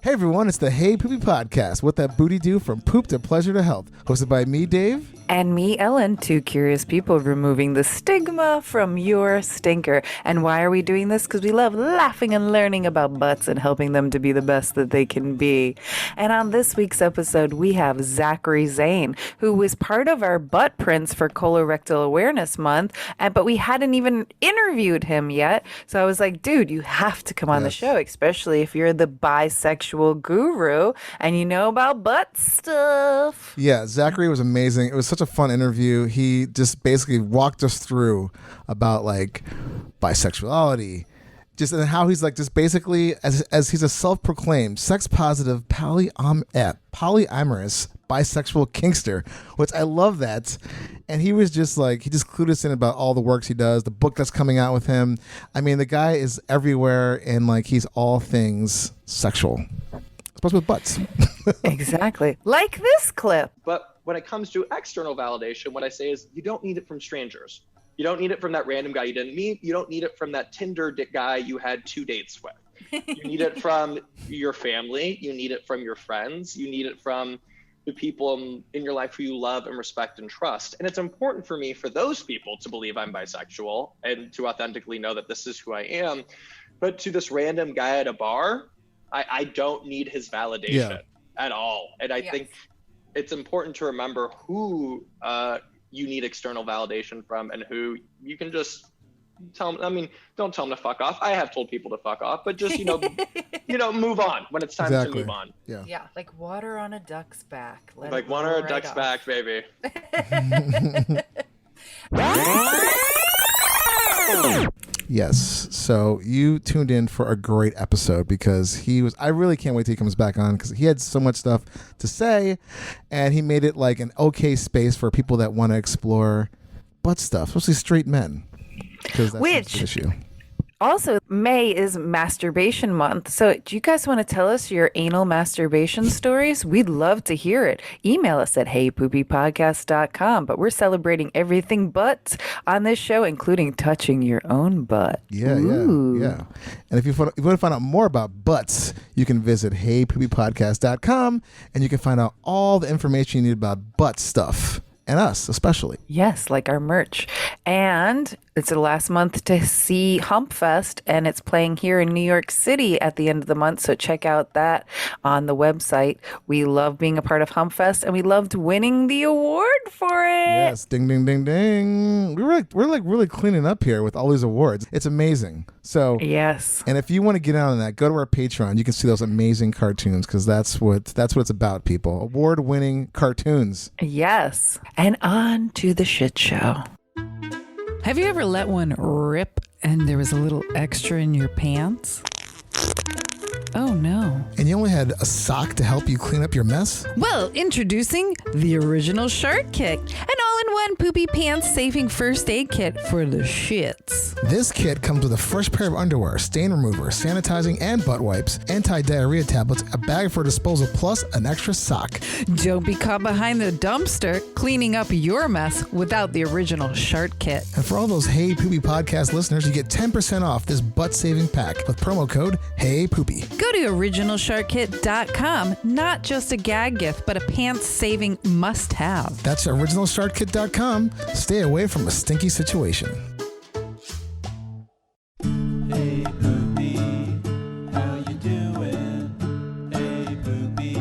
Hey everyone, it's the Hey Poopy Podcast. What that booty do from poop to pleasure to health. Hosted by me, Dave. And me, Ellen, two curious people removing the stigma from your stinker. And why are we doing this? Because we love laughing and learning about butts and helping them to be the best that they can be. And on this week's episode, we have Zachary Zane, who was part of our butt prints for Colorectal Awareness Month, but we hadn't even interviewed him yet. So I was like, dude, you have to come on the show, especially if you're the bisexual guru and you know about butt stuff. Yeah, Zachary was amazing. It was such a fun interview. He just basically walked us through about like bisexuality, just and how he's like just basically as he's a self-proclaimed sex-positive polyamorous bisexual kinkster, which I love that. And he was just like, he just clued us in about all the works he does, the book that's coming out with him. I mean, the guy is everywhere and like he's all things sexual. Supposed with butts. Exactly. Like this clip. But when it comes to external validation, what I say is you don't need it from strangers. You don't need it from that random guy you didn't meet. You don't need it from that Tinder guy you had 2 dates with. You need it from your family. You need it from your friends. You need it from the people in your life who you love and respect and trust. And it's important for me for those people to believe I'm bisexual and to authentically know that this is who I am. But to this random guy at a bar, I don't need his validation at all. And I think it's important to remember who you need external validation from and who you can just tell them. I mean, don't tell them to fuck off. I have told people to fuck off, but just, move on when it's time to move on. Yeah, like water on a duck's back. Like water on a duck's back, baby. Yes. So you tuned in for a great episode because I really can't wait till he comes back on because he had so much stuff to say and he made it like an okay space for people that want to explore butt stuff, especially straight men. Because that's the issue. Also, May is masturbation month. So do you guys want to tell us your anal masturbation stories? We'd love to hear it. Email us at heypoopypodcast.com. But we're celebrating everything butts on this show, including touching your own butt. Yeah. And if you want to find out more about butts, you can visit heypoopypodcast.com and you can find out all the information you need about butt stuff. And us, especially. Yes, like our merch. And it's the last month to see Hump Fest, and it's playing here in New York City at the end of the month, so check out that on the website. We love being a part of Hump Fest, and we loved winning the award for it. Yes, ding, ding, ding, ding. We're really cleaning up here with all these awards. It's amazing. So yes. And if you want to get on that, go to our Patreon. You can see those amazing cartoons because that's what it's about, people. Award-winning cartoons. Yes. And on to the shit show. Have you ever let one rip and there was a little extra in your pants? Oh no. And you only had a sock to help you clean up your mess? Well, introducing the Original Shark Kit, an all-in-one poopy pants saving first aid kit for the shits. This kit comes with a fresh pair of underwear, stain remover, sanitizing and butt wipes, anti-diarrhea tablets, a bag for disposal, plus an extra sock. Don't be caught behind the dumpster cleaning up your mess without the Original Shark Kit. And for all those Hey Poopy podcast listeners, you get 10% off this butt-saving pack with promo code HeyPoopy. Go to originalsharkkit.com. Not just a gag gift, but a pants-saving must-have. That's originalsharkkit.com. Stay away from a stinky situation. Hey Poopy, how you doing? Hey Poopy,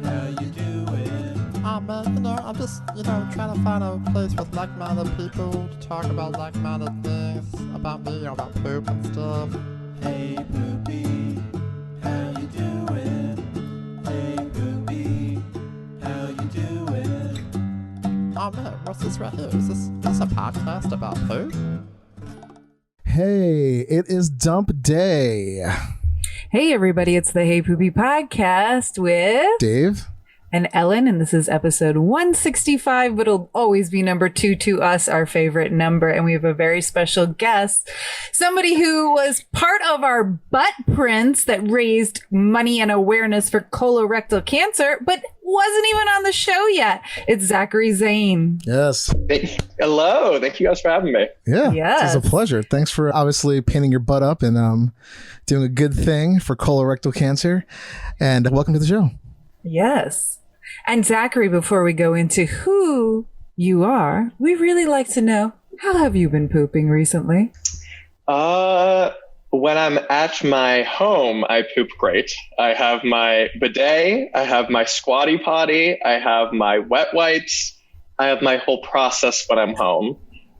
how you doing? I'm just, trying to find a place with like-minded people to talk about like-minded things about me, about poop and stuff. Hey Poopy, how you doing? Hey Poopy, how you doing? Oh man, what's this right here? Is this a podcast about poop? Hey, it is dump day. Hey everybody, it's the Hey Poopy Podcast with Dave and Ellen, and this is episode 165, but it'll always be number 2 to us, our favorite number. And we have a very special guest, somebody who was part of our butt prints that raised money and awareness for colorectal cancer, but wasn't even on the show yet. It's Zachary Zane. Yes. Hello. Thank you guys for having me. Yeah. Yes. It's a pleasure. Thanks for obviously painting your butt up and doing a good thing for colorectal cancer. And welcome to the show. Yes. And Zachary, before we go into who you are, we really like to know, how have you been pooping recently? When I'm at my home, I poop great. I have my bidet, I have my squatty potty, I have my wet wipes, I have my whole process when I'm home.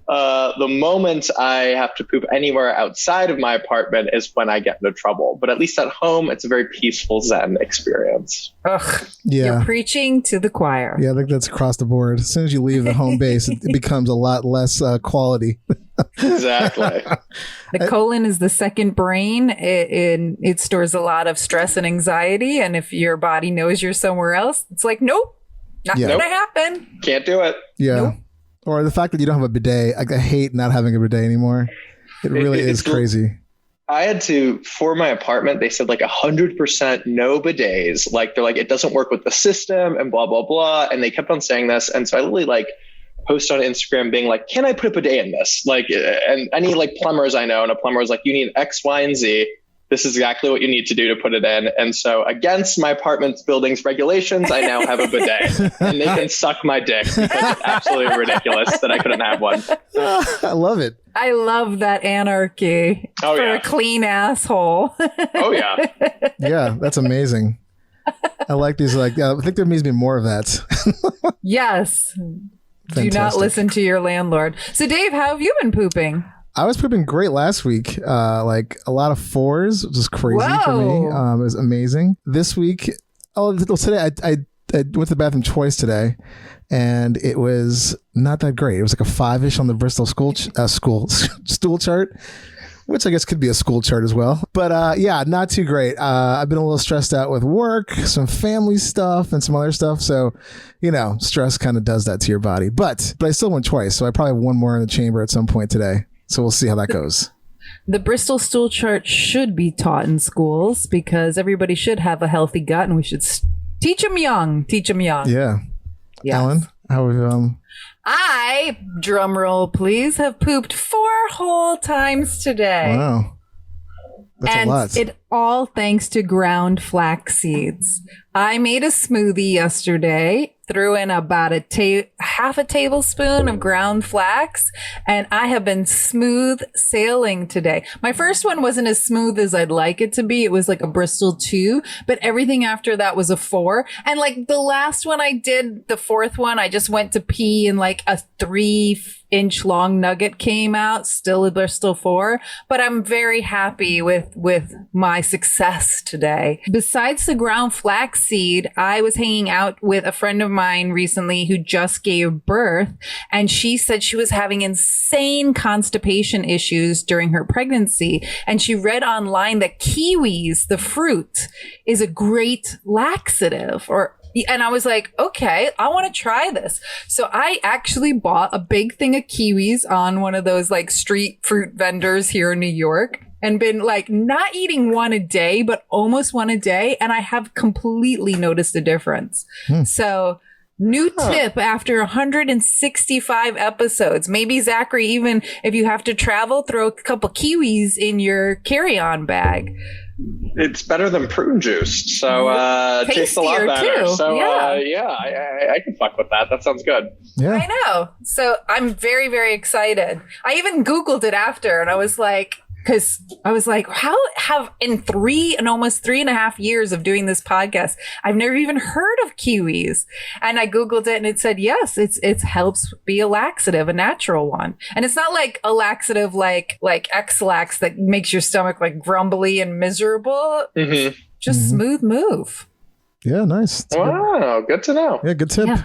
The moment I have to poop anywhere outside of my apartment is when I get into trouble. But at least at home, it's a very peaceful Zen experience. Ugh. Yeah. You're preaching to the choir. Yeah, I think that's across the board. As soon as you leave the home base, it becomes a lot less quality. Exactly. The colon is the second brain. It stores a lot of stress and anxiety. And if your body knows you're somewhere else, it's like, nope, not Yeah. going to happen. Can't do it. Yeah. Nope. Or the fact that you don't have a bidet. I hate not having a bidet anymore. It really is crazy. I had to, for my apartment, they said like 100% no bidets. Like they're like, it doesn't work with the system and blah, blah, blah. And they kept on saying this. And so I literally like post on Instagram being like, can I put a bidet in this? Like, and any like plumbers I know, and a plumber was like, you need X, Y, and Z. This is exactly what you need to do to put it in. And so against my apartment building's regulations, I now have a bidet and they can suck my dick because it's absolutely ridiculous that I couldn't have one. I love it. I love that anarchy Oh, for yeah. a clean asshole. Oh, yeah. Yeah, that's amazing. I like these. Like, I think there needs to be more of that. Yes. Do not Fantastic. listen to your landlord. So, Dave, how have you been pooping? I was pooping great last week. Like a lot of fours, which is crazy for me. Whoa. It was amazing. This week, today I went to the bathroom twice today, and it was not that great. It was like a 5-ish on the Bristol stool chart, which I guess could be a school chart as well. But yeah, not too great. I've been a little stressed out with work, some family stuff, and some other stuff. So, stress kind of does that to your body. But I still went twice, so I probably have one more in the chamber at some point today. So we'll see how that goes. The Bristol stool chart should be taught in schools because everybody should have a healthy gut, and we should teach them young. Yeah. Yes. Alan, how have I, drum roll please, have pooped 4 whole times today. wow. That's and a lot. it all thanks to ground flax seeds. I made a smoothie yesterday, threw in about half a tablespoon of ground flax, and I have been smooth sailing today. My first one wasn't as smooth as I'd like it to be. It was like a Bristol 2, but everything after that was a 4. And like the last one I did, the 4th one, I just went to pee and like a 3-inch long nugget came out, still a Bristol 4, but I'm very happy with my success today. Besides the ground flax seed, I was hanging out with a friend of mine recently who just gave birth, and she said she was having insane constipation issues during her pregnancy, and she read online that kiwis, the fruit, is a great laxative. And I was like, okay, I want to try this. So I actually bought a big thing of kiwis on one of those like street fruit vendors here in New York, and been like not eating one a day, but almost one a day. And I have completely noticed a difference. So new tip after 165 episodes, maybe Zachary, even if you have to travel, throw a couple kiwis in your carry-on bag. It's better than prune juice, so it tastes a lot Tastier, better. too. So Yeah. I can fuck with that. That sounds good. yeah. I know. So I'm very, very excited. I even Googled it after, and I was like, because I was like, how have in 3 and almost 3.5 years of doing this podcast, I've never even heard of kiwis. And I Googled it and it said, yes, it helps be a laxative, a natural one. And it's not like a laxative like X-Lax that makes your stomach like grumbly and miserable. Mm-hmm. Just smooth move. Yeah, nice. That's a good- Wow, good to know. yeah, good tip. Yeah.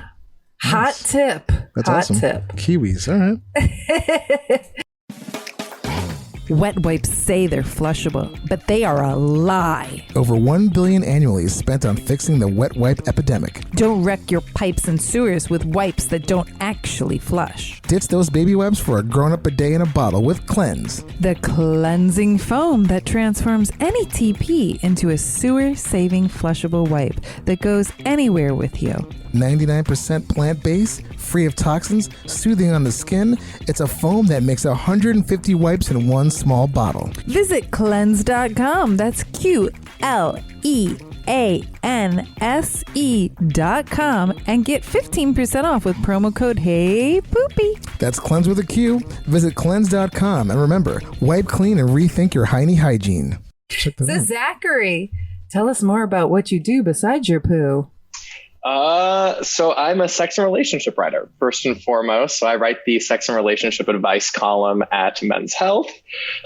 Hot tip. That's Hot awesome. tip. Kiwis. All right. Wet wipes say they're flushable, but they are a lie. Over $1 billion annually is spent on fixing the wet wipe epidemic. Don't wreck your pipes and sewers with wipes that don't actually flush. Ditch those baby wipes for a grown-up bidet in a bottle with Cleanse. The cleansing foam that transforms any TP into a sewer-saving flushable wipe that goes anywhere with you. 99% plant-based, free of toxins, soothing on the skin. It's a foam that makes 150 wipes in one small bottle. Visit cleanse.com. That's QLEANSE.com and get 15% off with promo code HeyPoopy. That's Cleanse with a Q. Visit cleanse.com. And remember, wipe clean and rethink your hiney hygiene. Check that So out. Zachary, tell us more about what you do besides your poo. So I'm a sex and relationship writer, first and foremost. So I write the sex and relationship advice column at Men's Health.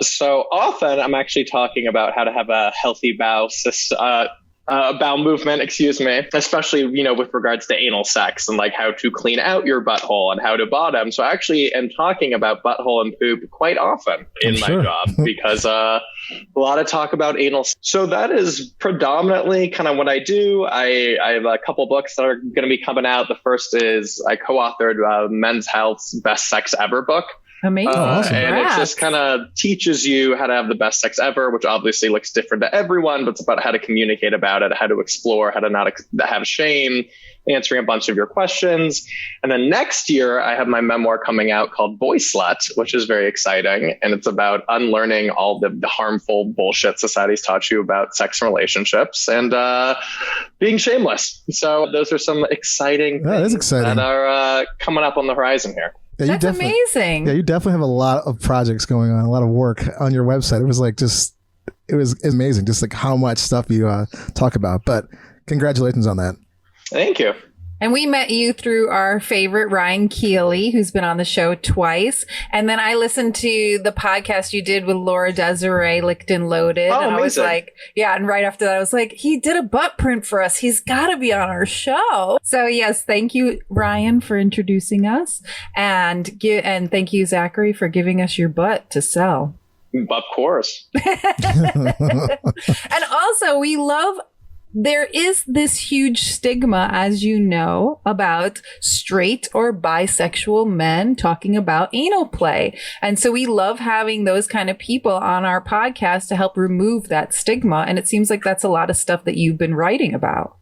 So often I'm actually talking about how to have a healthy bowel movement, especially, with regards to anal sex and like how to clean out your butthole and how to bottom. So I actually am talking about butthole and poop quite often in my job because a lot of talk about anal. So that is predominantly kind of what I do. I have a couple books that are going to be coming out. The first is I co-authored Men's Health's Best Sex Ever book. Amazing. And it just kind of teaches you how to have the best sex ever, which obviously looks different to everyone, but it's about how to communicate about it, how to explore, how to not have shame, answering a bunch of your questions. And then next year, I have my memoir coming out called Boy Slut, which is very exciting. And it's about unlearning all the harmful bullshit society's taught you about sex and relationships and being shameless. So those are some exciting things that are coming up on the horizon here. Yeah, That's amazing. Yeah, you definitely have a lot of projects going on, a lot of work on your website. It was like it was amazing, just like how much stuff you talk about. But congratulations on that. Thank you. And we met you through our favorite Ryan Keeley, who's been on the show twice. And then I listened to the podcast you did with Laura Desiree, Licked and Loaded. Oh, and I was amazing. like, yeah. And right after that, I was like, he did a butt print for us. He's got to be on our show. So yes, thank you, Ryan, for introducing us. And thank you, Zachary, for giving us your butt to sell. Of course. And also, there is this huge stigma, as you know, about straight or bisexual men talking about anal play. And so we love having those kind of people on our podcast to help remove that stigma. And it seems like that's a lot of stuff that you've been writing about.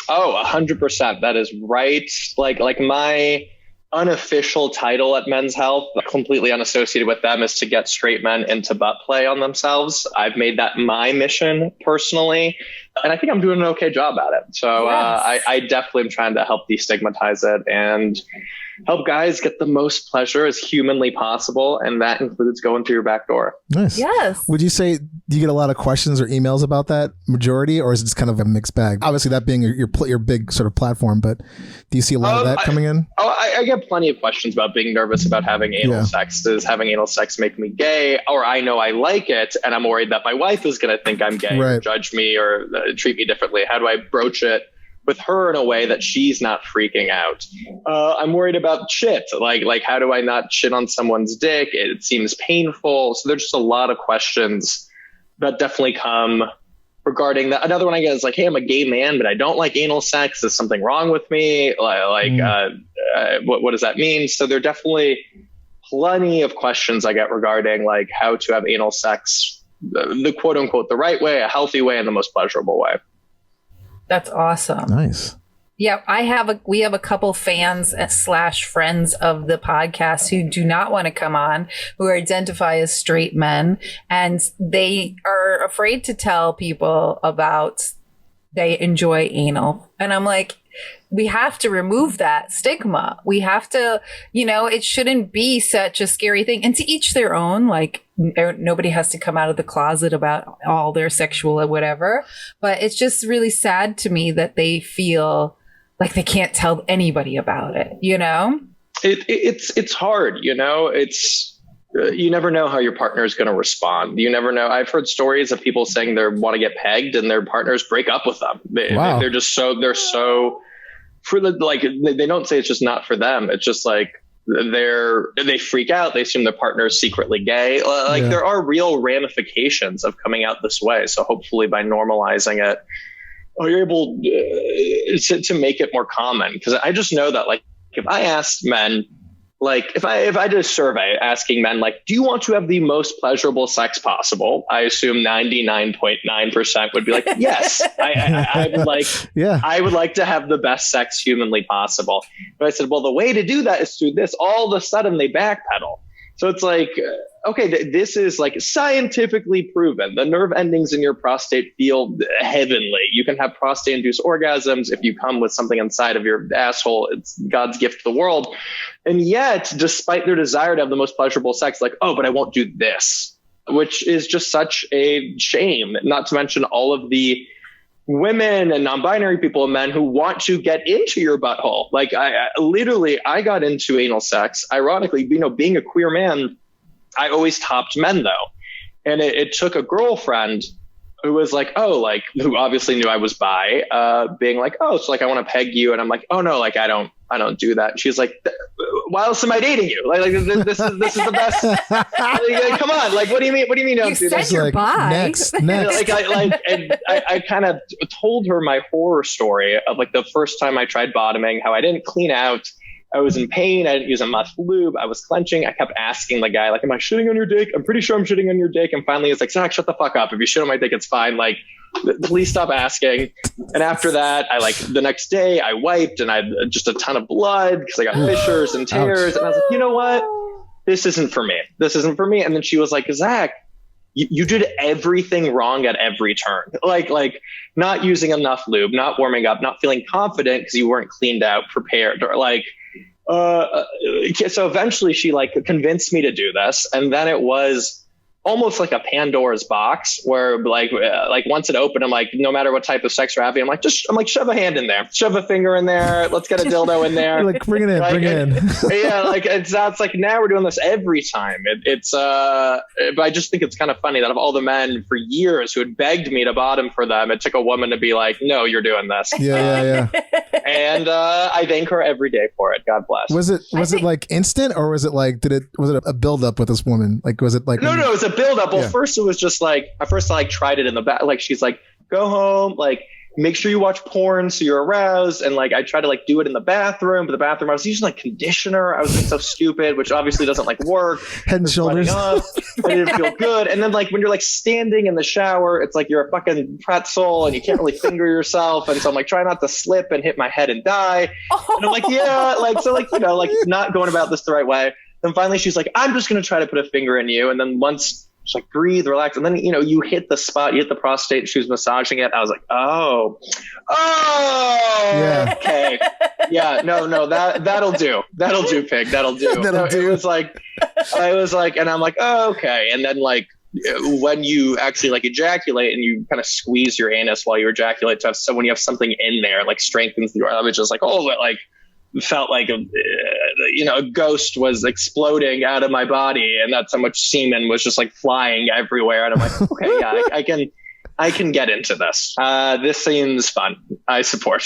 Oh, 100%. That is right. Like my unofficial title at Men's Health, completely unassociated with them, is to get straight men into butt play on themselves. I've made that my mission personally, and I think I'm doing an okay job at it. So Yes. I definitely am trying to help destigmatize it and help guys get the most pleasure as humanly possible, and that includes going through your back door. Nice. Yes. Would you say, do you get a lot of questions or emails about that majority, or is it just kind of a mixed bag? Obviously, that being your big sort of platform, but do you see a lot of that coming in? I get plenty of questions about being nervous about having anal sex. Does having anal sex make me gay? Or I know I like it, and I'm worried that my wife is going to think I'm gay, or judge me, or treat me differently. How do I broach it with her in a way that she's not freaking out? I'm worried about shit. Like how do I not shit on someone's dick? It seems painful. So there's just a lot of questions that definitely come regarding that. Another one I get is like, hey, I'm a gay man, but I don't like anal sex. Is something wrong with me? What does that mean? So there are definitely plenty of questions I get regarding like how to have anal sex, the quote unquote, the right way, a healthy way, and the most pleasurable way. That's awesome. Nice. Yeah, we have a couple fans / friends of the podcast who do not want to come on, who identify as straight men, and they are afraid to tell people about they enjoy anal. And I'm like, we have to remove that stigma. We have to, it shouldn't be such a scary thing. And to each their own, like nobody has to come out of the closet about all their sexual or whatever. But it's just really sad to me that they feel like they can't tell anybody about it, It's hard, it's, you never know how your partner is going to respond. You never know. I've heard stories of people saying they want to get pegged and their partners break up with them. Wow. They're so they don't say it's just not for them. It's just like they freak out. They assume their partner is secretly gay. There are real ramifications of coming out this way. So hopefully by normalizing it, you're able to make it more common. Because I just know that, like, if I asked men, like, if I did a survey asking men, like, do you want to have the most pleasurable sex possible? I assume 99.9% would be like, yes, I would like, I would like to have the best sex humanly possible. But I said, well, the way to do that is through this. All of a sudden they backpedal. So it's like, okay, this is like scientifically proven. The nerve endings in your prostate feel heavenly. You can have prostate-induced orgasms if you come with something inside of your asshole. It's God's gift to the world. And yet, despite their desire to have the most pleasurable sex, like, oh, but I won't do this, which is just such a shame. Not to mention all of the women and non-binary people and men who want to get into your butthole. Like, I got into anal sex. Ironically, being a queer man, I always topped men though. And it took a girlfriend who was like, oh, like, who obviously knew I was bi, being like, oh, so like, I want to peg you. And I'm like, oh no, like, I don't do that. And she's like, why else am I dating you? Like this is the best. Like, come on. Like, what do you mean? What do you mean? Don't do this? You're like, bi. next. I kind of told her my horror story of like the first time I tried bottoming, how I didn't clean out. I was in pain. I didn't use enough lube. I was clenching. I kept asking the guy, like, am I shitting on your dick? I'm pretty sure I'm shitting on your dick. And finally it's like, Zach, shut the fuck up. If you shit on my dick, it's fine. Like, please stop asking. And after that, the next day I wiped and I had just a ton of blood because I got fissures and tears. And I was like, you know what? This isn't for me. This isn't for me. And then she was like, Zach, you did everything wrong at every turn. Like not using enough lube, not warming up, not feeling confident because you weren't cleaned out, prepared, or like, so eventually she like convinced me to do this. And then it was almost like a Pandora's box where like once it opened, I'm like, no matter what type of sex we're having, I'm like, shove a hand in there, shove a finger in there. Let's get a dildo in there. Like, bring it in, like, bring it in. Yeah. Like it's like, now we're doing this every time. But I just think it's kind of funny that of all the men for years who had begged me to bottom for them, it took a woman to be like, no, you're doing this. Yeah. And I thank her every day for it. God bless. Was it like instant, or was it like, was it a build up with this woman? Like, was it like, no, it was a build up. Well, Yeah. first it was just like, at first I like tried it in the back. Like, she's like, go home, like, make sure you watch porn so you're aroused. And like, I tried to like do it in the bathroom, but the bathroom, I was using like conditioner. I was being so stupid, which obviously doesn't like work. Head and Shoulders? I didn't feel good. And then like, when you're like standing in the shower, it's like you're a fucking pretzel and you can't really finger yourself. And so I'm like, try not to slip and hit my head and die. And I'm like, yeah, like, so like, like not going about this the right way. Then finally she's like, I'm just going to try to put a finger in you. And then once, just like breathe, relax. And then, you hit the spot, you hit the prostate, and she was massaging it. I was like, oh, Yeah. okay. Yeah, no, that'll do. That'll do, pig. That'll do. It was like, I was like, and I'm like, oh, okay. And then like, when you actually like ejaculate and you kind of squeeze your anus while you ejaculate so when you have something in there, like strengthens the organ, which is like, oh, but like, felt like a ghost was exploding out of my body, and that's how much semen was just like flying everywhere. And I'm like, okay, yeah, I can get into this. This seems fun. I support.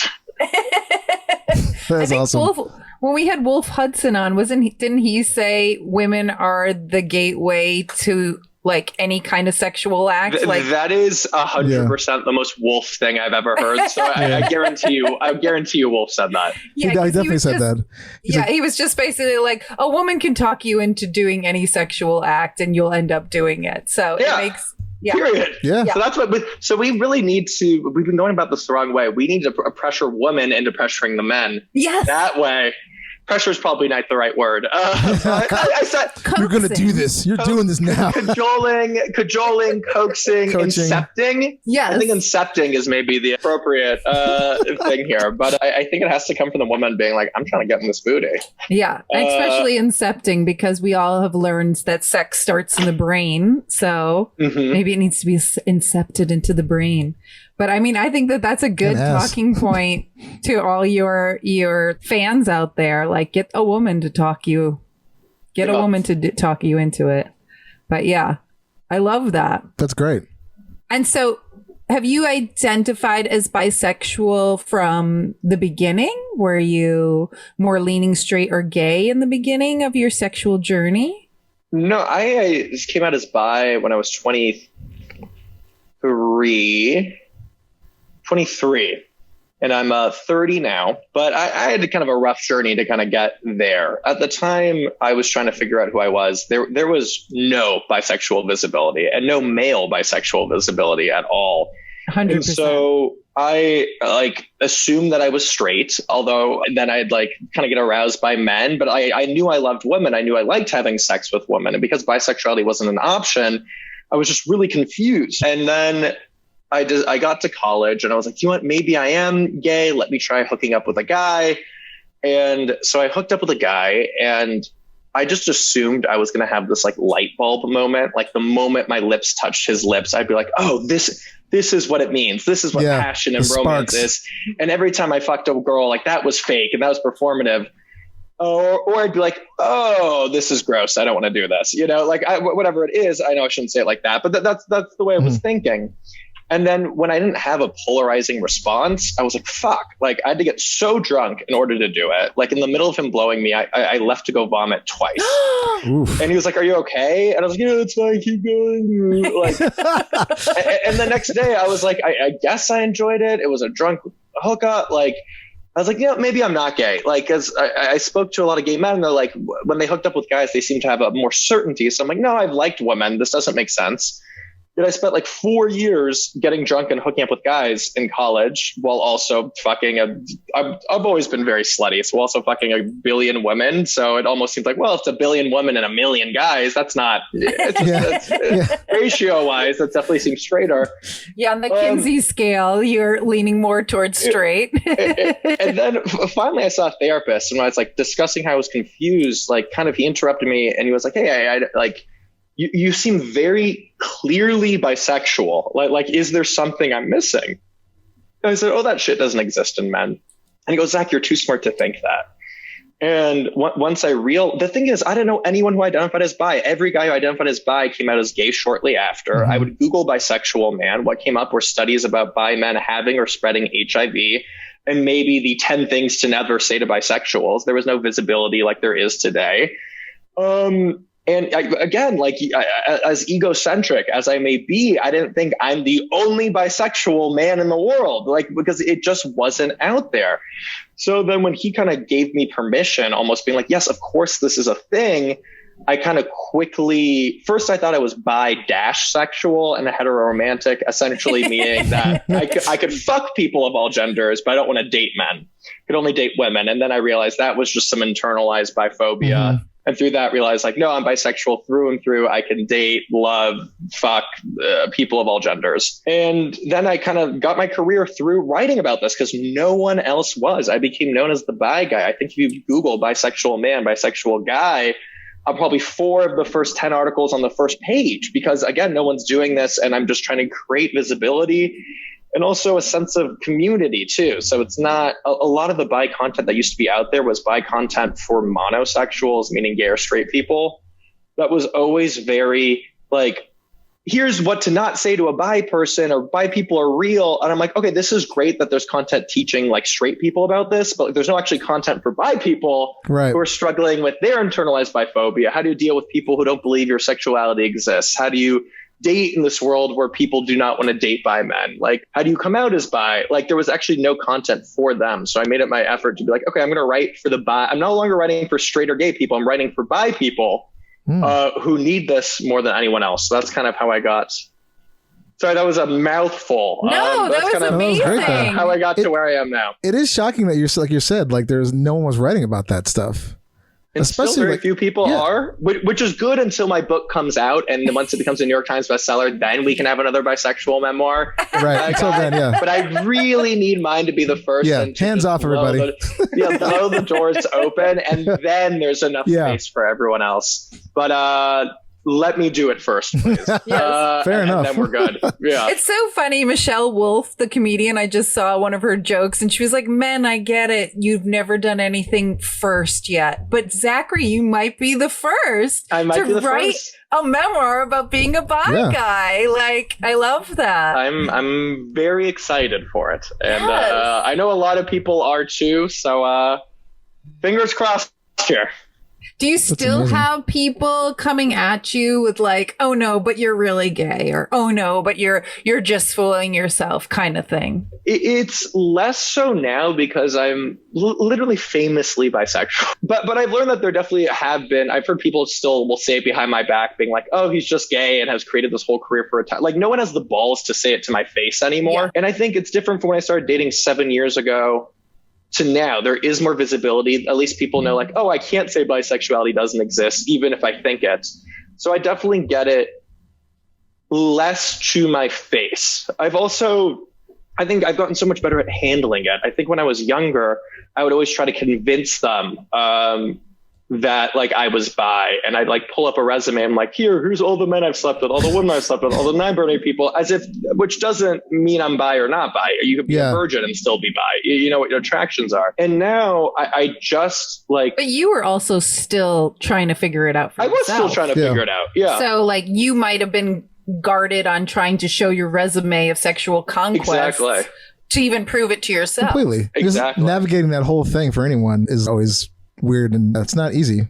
That's awesome. When we had Wolf Hudson on, didn't he say women are the gateway to like any kind of sexual act? That is 100% the most Wolf thing I've ever heard. So I guarantee you Wolf said that. Yeah, he definitely said that. He was just basically like, a woman can talk you into doing any sexual act and you'll end up doing it. So it makes... Yeah. Period. Yeah. So that's what. So we really need to. We've been going about this the wrong way. We need to pressure women into pressuring the men. Yes. That way. Pressure is probably not the right word. I said, you're going to do this. You're doing this now. cajoling, coaxing, incepting. Yes. I think incepting is maybe the appropriate thing here. But I think it has to come from the woman being like, I'm trying to get in this booty. Yeah. Especially incepting, because we all have learned that sex starts in the brain. So maybe it needs to be incepted into the brain. But I mean, I think that's a good talking point to all your fans out there. Like, get a woman to talk you into it. But yeah, I love that. That's great. And so Have you identified as bisexual from the beginning? Were you more leaning straight or gay in the beginning of your sexual journey? No, I came out as bi when I was 23, and I'm 30 now. But I had kind of a rough journey to kind of get there. At the time, I was trying to figure out who I was. There was no bisexual visibility and no male bisexual visibility at all. 100%. And so I assumed that I was straight, although then I'd kind of get aroused by men. But I knew I loved women. I knew I liked having sex with women. And because bisexuality wasn't an option, I was just really confused. And then I got to college and I was like, you know what, maybe I am gay. Let me try hooking up with a guy. And so I hooked up with a guy and I just assumed I was going to have this light bulb moment. Like the moment my lips touched his lips, I'd be like, oh, this is what it means. This is what passion and romance is. And every time I fucked a girl, that was fake and that was performative. Or I'd be like, oh, this is gross. I don't want to do this. Whatever it is, I know I shouldn't say it like that, but that's the way I was thinking. And then when I didn't have a polarizing response, I was like, fuck, I had to get so drunk in order to do it. In the middle of him blowing me, I left to go vomit twice. And he was like, are you okay? And I was like, yeah, it's fine. Keep going. And the next day I was like, I guess I enjoyed it. It was a drunk hookup. I was like, yeah, maybe I'm not gay. Cause I spoke to a lot of gay men and they're like, when they hooked up with guys, they seem to have a more certainty. So I'm like, no, I've liked women. This doesn't make sense. Yet I spent 4 years getting drunk and hooking up with guys in college while also fucking I've always been very slutty. So also fucking a billion women. So it almost seems like, well, if it's a billion women and a million guys, that's not ratio wise. That definitely seems straighter. Yeah. On the Kinsey scale, you're leaning more towards straight. And then finally I saw a therapist and when I was discussing how I was confused, he interrupted me and he was like, hey, you seem very clearly bisexual. Is there something I'm missing? And I said, oh, that shit doesn't exist in men. And he goes, Zach, you're too smart to think that. And once the thing is, I didn't know anyone who identified as bi. Every guy who identified as bi came out as gay shortly after. Mm-hmm. I would Google bisexual man. What came up were studies about bi men having or spreading HIV and maybe the 10 things to never say to bisexuals. There was no visibility like there is today. And again, as egocentric as I may be, I didn't think I'm the only bisexual man in the world, because it just wasn't out there. So then when he kind of gave me permission, almost being like, yes, of course, this is a thing. I kind of quickly, first I thought I was bi-sexual and a heteroromantic, essentially meaning that I could fuck people of all genders, but I don't want to date men. I could only date women. And then I realized that was just some internalized biphobia. Mm-hmm. And through that, realized no, I'm bisexual through and through. I can date, love, fuck people of all genders. And then I kind of got my career through writing about this because no one else was. I became known as the bi guy. I think if you Google bisexual man, bisexual guy, probably 4 of the first 10 articles on the first page because, again, no one's doing this. And I'm just trying to create visibility and also a sense of community too. So it's not a lot of the bi content that used to be out there was bi content for monosexuals, meaning gay or straight people. That was always very here's what to not say to a bi person or bi people are real. And I'm like, okay, this is great that there's content teaching straight people about this, but there's no actually content for bi people who are struggling with their internalized biphobia. How do you deal with people who don't believe your sexuality exists? How do you date in this world where people do not want to date bi men? How do you come out as bi? There was actually no content for them. So I made it my effort to be okay, I'm going to write for the bi. I'm no longer writing for straight or gay people. I'm writing for bi people who need this more than anyone else. So that's kind of how I got. Sorry, that was a mouthful. No, that was amazing. How I got to where I am now. It is shocking that you're like you said, there's no one was writing about that stuff. And especially still very few people are, which is good until my book comes out. And then once it becomes a New York Times bestseller, then we can have another bisexual memoir. Right. Until then, yeah. But I really need mine to be the first. Yeah. Hands off, everybody. Blow the doors open. And then there's enough space for everyone else. But let me do it first, please. Yes. Fair enough. And then we're good. Yeah. It's so funny. Michelle Wolf, the comedian, I just saw one of her jokes and she was like, "Men, I get it. You've never done anything first yet. But Zachary, you might be the first I might to be the write first. a memoir about being a bi Yeah. guy." Like, I love that. I'm very excited for it. And Yes. I know a lot of people are too. So fingers crossed here. Do you still amazing. have people coming at you with like, "Oh no, but you're really gay," or "Oh no, but you're just fooling yourself," kind of thing? It's less so now because I'm literally famously bisexual. But I've learned that there definitely have been. I've heard people still will say it behind my back, being like, "Oh, he's just gay," and has created this whole career for a time. Like, no one has the balls to say it to my face anymore. Yeah. And I think it's different from when I started dating 7 years ago to now. There is more visibility. At least people know, like, oh, I can't say bisexuality doesn't exist, even if I think it. So I definitely get it less to my face. I think I've gotten so much better at handling it. I think when I was younger, I would always try to convince them that like I was bi, and I'd like pull up a resume. I'm like, here's all the men I've slept with, all the women I've slept with, all the non-binary people, which doesn't mean I'm bi or not bi. You could be a virgin and still be bi. You know what your attractions are. And now I just like. But you were also still trying to figure it out for I was yourself. still trying to figure it out. Yeah. So like you might have been guarded on trying to show your resume of sexual conquest Exactly. to even prove it to yourself. Completely. Exactly. Just navigating that whole thing for anyone is always weird, and that's not easy.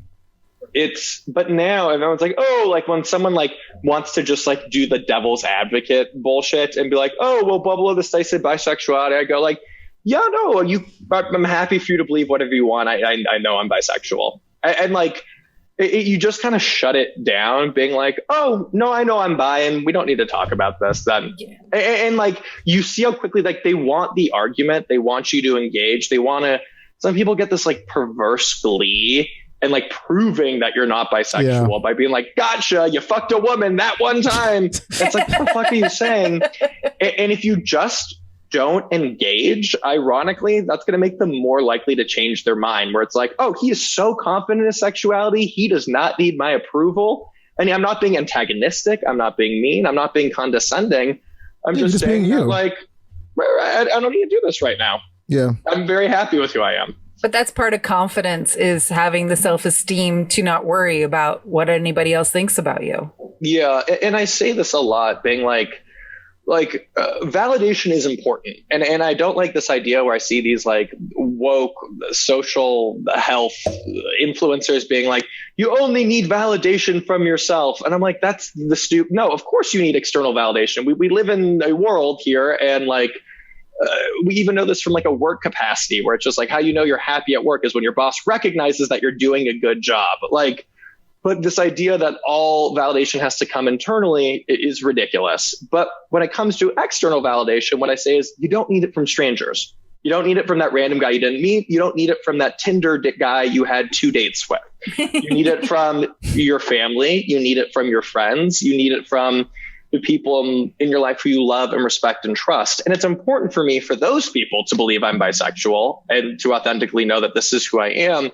But now everyone's like, oh, like when someone like wants to just like do the devil's advocate bullshit and be like, oh, well, blah, blah, this, I said bisexuality. I go like, yeah, no, I'm happy for you to believe whatever you want. I know I'm bisexual. And like, you just kind of shut it down, being like, oh, no, I know I'm bi, and we don't need to talk about this then. Yeah. And like, you see how quickly, like, they want the argument. They want you to engage. Some people get this like perverse glee and like proving that you're not bisexual by being like, gotcha, you fucked a woman that one time. It's like, what the fuck are you saying? And if you just don't engage, ironically, that's going to make them more likely to change their mind, where it's like, oh, he is so confident in his sexuality. He does not need my approval. And I'm not being antagonistic. I'm not being mean. I'm not being condescending. I'm just saying, being you. like, I don't need to do this right now. Yeah. I'm very happy with who I am. But that's part of confidence, is having the self-esteem to not worry about what anybody else thinks about you. Yeah. And I say this a lot, being like validation is important. And I don't like this idea where I see these like woke social health influencers being like, you only need validation from yourself. And I'm like, that's the no, of course you need external validation. We live in a world here, and like, we even know this from like a work capacity, where it's just like, how you know you're happy at work is when your boss recognizes that you're doing a good job. Like, but this idea that all validation has to come internally is ridiculous. But when it comes to external validation, what I say is you don't need it from strangers. You don't need it from that random guy you didn't meet. You don't need it from that Tinder guy you had 2 dates with. You need it from your family. You need it from your friends. You need it from the people in your life who you love and respect and trust. And it's important for me, for those people, to believe I'm bisexual and to authentically know that this is who I am.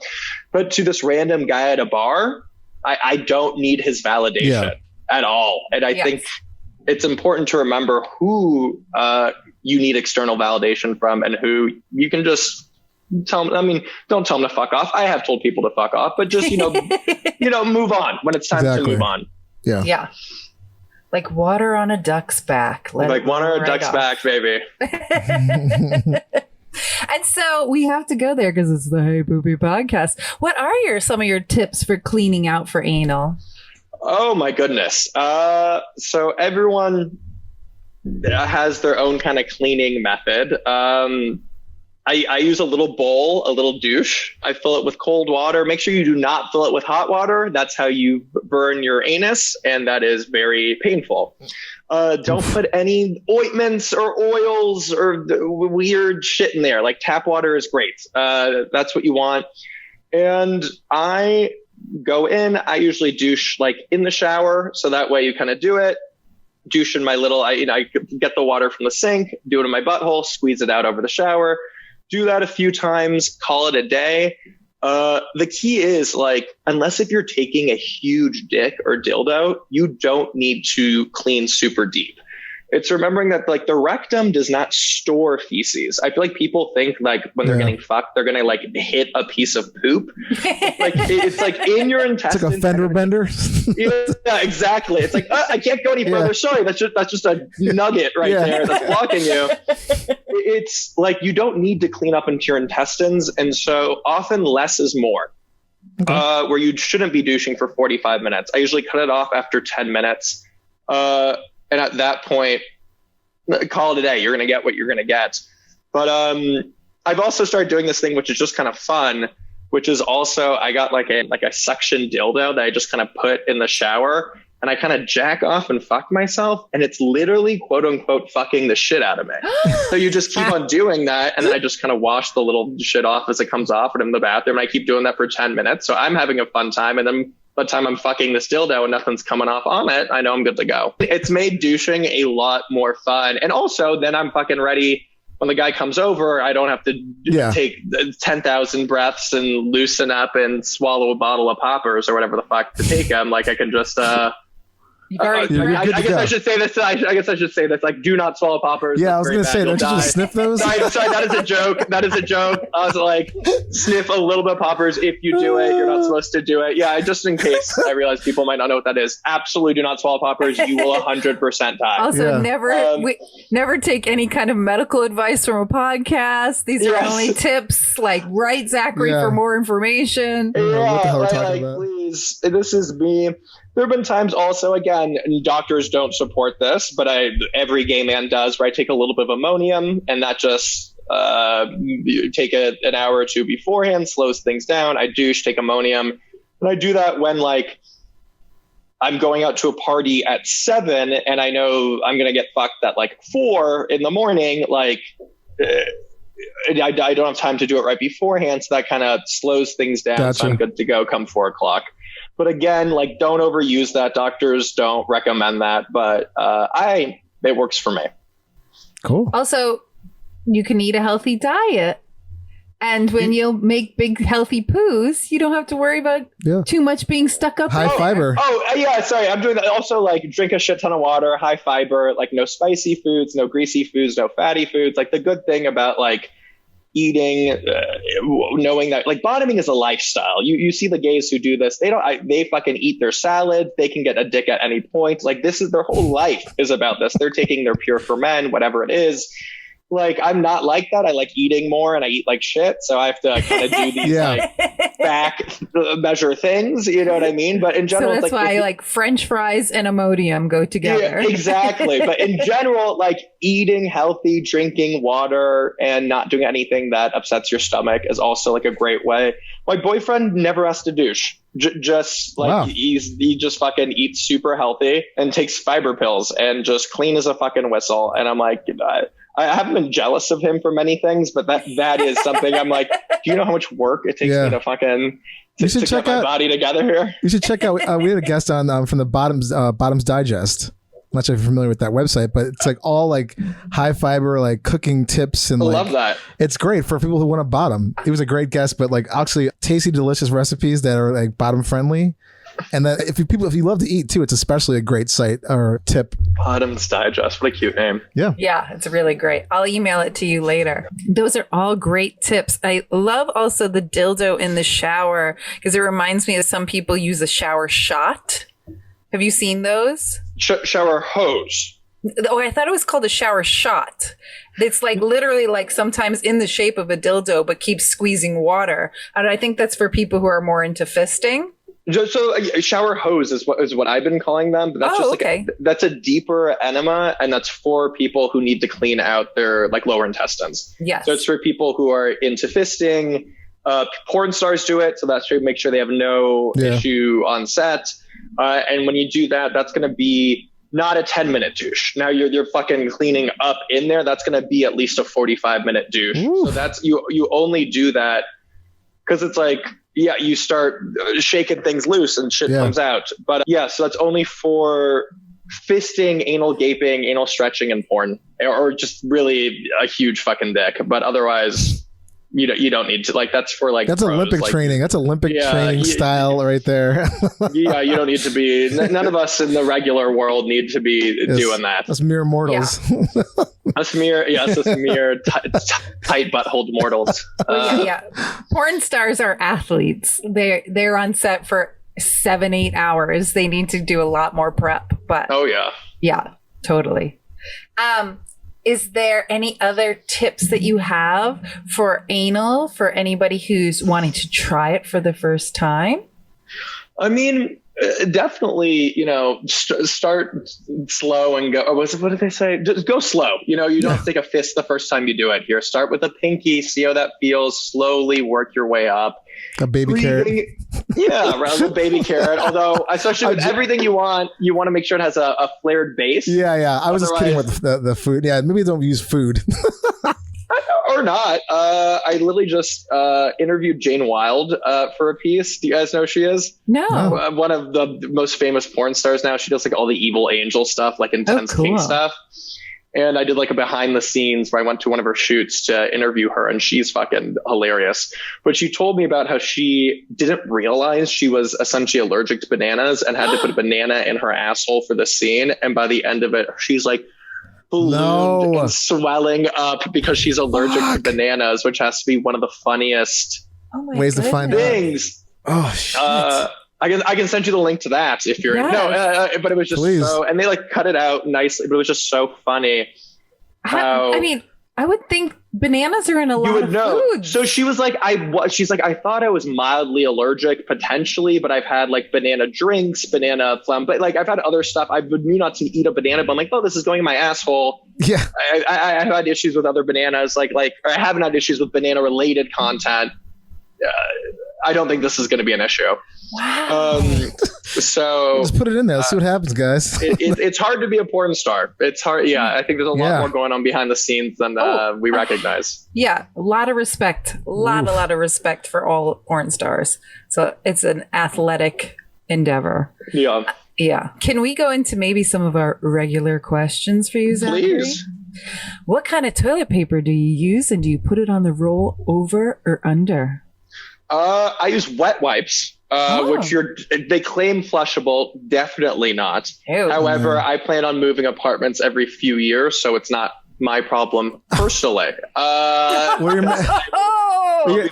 But to this random guy at a bar, I don't need his validation at all. And I think it's important to remember who you need external validation from, and who you can just tell them. I mean, don't tell them to fuck off. I have told people to fuck off, but just, move on when it's time to move on. Yeah. Yeah. Like water on a duck's back. Like water on a duck's back, baby. And so we have to go there because it's the Hey Poopy podcast. What are some of your tips for cleaning out for anal? Oh my goodness. So everyone has their own kind of cleaning method. I use a little bowl, a little douche. I fill it with cold water. Make sure you do not fill it with hot water. That's how you burn your anus, and that is very painful. Don't put any ointments or oils or weird shit in there. Like, tap water is great. That's what you want. And I go in. I usually douche like in the shower, so that way you kind of do it. Douche in my little, I get the water from the sink, do it in my butthole, squeeze it out over the shower. Do that a few times, call it a day. The key is like, unless if you're taking a huge dick or dildo, you don't need to clean super deep. It's remembering that like the rectum does not store feces. I feel like people think like when they're getting fucked, they're gonna like hit a piece of poop. Like it's like in your intestines. It's like a fender bender. Yeah, exactly. It's like I can't go any further. Sorry, that's just a nugget right there that's blocking you. It's like you don't need to clean up into your intestines, and so often less is more. Okay. Where you shouldn't be douching for 45 minutes. I usually cut it off after 10 minutes. And at that point, call it a day. You're going to get what you're going to get. But I've also started doing this thing, which is just kind of fun, which is also I got like a suction dildo that I just kind of put in the shower, and I kind of jack off and fuck myself. And it's literally, quote unquote, fucking the shit out of me. So you just keep on doing that. And then I just kind of wash the little shit off as it comes off and in the bathroom. And I keep doing that for 10 minutes. So I'm having a fun time. And then by the time I'm fucking this dildo and nothing's coming off on it, I know I'm good to go. It's made douching a lot more fun. And also then I'm fucking ready when the guy comes over. I don't have to take 10,000 breaths and loosen up and swallow a bottle of poppers or whatever the fuck to take them. Like I can just, I guess I should say this. I guess I should say this. Like, do not swallow poppers. Yeah, I was going to say, don't you just sniff those? Sorry, that is a joke. That is a joke. I was like, sniff a little bit of poppers. If you do it, you're not supposed to do it. Yeah, just in case. I realize people might not know what that is. Absolutely do not swallow poppers. You will 100% die. Also, never take any kind of medical advice from a podcast. These are only tips. Like, write Zachary for more information. Yeah, what the hell we're talking about? Please. This is me. There have been times also, again, doctors don't support this, but every gay man does, where I take a little bit of ammonium, and that just you take an hour or two beforehand, slows things down. I douche, take ammonium, and I do that when like I'm going out to a party at 7 and I know I'm going to get fucked at like 4 in the morning. Like I don't have time to do it right beforehand. So that kind of slows things down. Gotcha. So I'm good to go come 4 o'clock. But again, like, don't overuse that. Doctors don't recommend that, but it works for me. Cool. Also, you can eat a healthy diet. And when you make big healthy poos, you don't have to worry about too much being stuck up. High fiber. Oh, yeah, sorry. I'm doing that. Also, like, drink a shit ton of water, high fiber, like no spicy foods, no greasy foods, no fatty foods. Like the good thing about like eating, knowing that like bottoming is a lifestyle. You see the gays who do this, they fucking eat their salad. They can get a dick at any point. Like this is their whole life is about this. They're taking their Pure for Men, whatever it is. Like I'm not like that. I like eating more and I eat like shit. So I have to kind of do these like back measure things. You know what I mean? But in general, so that's why like French fries and Imodium go together. Yeah, exactly. But in general, like eating healthy, drinking water, and not doing anything that upsets your stomach is also like a great way. My boyfriend never has to douche. Just like he just fucking eats super healthy and takes fiber pills and just clean as a fucking whistle. And I'm like, I haven't been jealous of him for many things, but that is something I'm like, do you know how much work it takes me to fucking to get my body together here? You should check out. We had a guest on from the Bottoms Digest. I'm not sure if you're familiar with that website, but it's like all like high fiber, like cooking tips and I like, love that. It's great for people who want to bottom. He was a great guest, but like actually tasty, delicious recipes that are like bottom friendly. And that if you love to eat too, it's especially a great site or tip. Bottoms Digest, what a cute name. Yeah, it's really great. I'll email it to you later. Those are all great tips. I love also the dildo in the shower because it reminds me of some people use a shower shot. Have you seen those? Shower hose. Oh, I thought it was called a shower shot. It's like literally like sometimes in the shape of a dildo, but keeps squeezing water. And I think that's for people who are more into fisting. So a shower hose is what I've been calling them. But that's that's a deeper enema, and that's for people who need to clean out their like lower intestines. Yes. So it's for people who are into fisting. Porn stars do it, so that's to make sure they have no issue on set. And when you do that, that's going to be not a 10-minute douche. Now you're fucking cleaning up in there. That's going to be at least a 45-minute douche. Ooh. So that's you only do that because it's like, you start shaking things loose and shit comes out. But so that's only for fisting, anal gaping, anal stretching, and porn, or just really a huge fucking dick. But otherwise, you don't need to, like, that's for like That's pros. Olympic Like, training. That's Olympic training style right there. yeah, you don't need to be. None of us in the regular world need to be doing that. That's mere mortals. Us mere tight butthole mortals. Porn stars are athletes. They're on set for 7-8 hours. They need to do a lot more prep. But oh yeah, yeah, totally. Is there any other tips that you have for anal for anybody who's wanting to try it for the first time? I mean, definitely, start slow and go. What did they say? Just go slow. You don't take a fist the first time you do it. Here, start with a pinky, see how that feels. Slowly work your way up. A baby carrot. Yeah, around the baby carrot. Although, especially with everything you want to make sure it has a flared base. Yeah. I was just kidding with the food. Yeah, maybe don't use food. Or not. I literally just interviewed Jane Wilde for a piece. Do you guys know who she is? No. One of the most famous porn stars now. She does like all the evil angel stuff, like intense kink stuff. And I did like a behind the scenes where I went to one of her shoots to interview her, and she's fucking hilarious. But she told me about how she didn't realize she was essentially allergic to bananas and had to put a banana in her asshole for the scene. And by the end of it, she's like ballooned and swelling up because she's allergic to bananas, which has to be one of the funniest ways to find things. Oh shit. I can send you the link to that if you're but it was just so, and they like cut it out nicely, but it was just so funny. I mean, I would think bananas are in a lot of foods. So she was like, she's like, I thought I was mildly allergic potentially, but I've had like banana drinks, banana phlegm, but like I've had other stuff. I would knew not to eat a banana, but I'm like, oh, this is going in my asshole. Yeah. I've had issues with other bananas, or I haven't had issues with banana related content. I don't think this is going to be an issue. Wow. So just put it in there. Let's see what happens, guys. It's hard to be a porn star. It's hard. Yeah. I think there's a lot more going on behind the scenes than we recognize. Yeah. A lot of respect. A lot of respect for all porn stars. So it's an athletic endeavor. Yeah. Yeah. Can we go into maybe some of our regular questions for you, Zachary? Please. What kind of toilet paper do you use, and do you put it on the roll over or under? I use wet wipes, which they claim flushable. Definitely not. Ew. However, I plan on moving apartments every few years, so it's not my problem personally. We'll be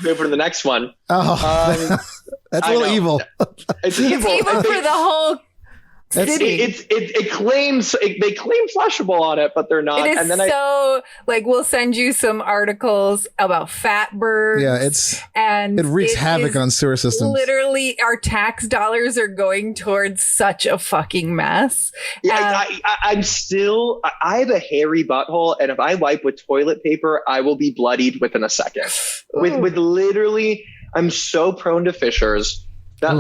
moving to the next one. Oh, that's a little evil. It's evil. It's evil for the whole city. It claims they claim flushable on it, but they're not. It is we'll send you some articles about fatbergs. Yeah, it wreaks havoc on sewer systems. Literally, our tax dollars are going towards such a fucking mess. Yeah, I have a hairy butthole, and if I wipe with toilet paper, I will be bloodied within a second. With literally, I'm so prone to fissures that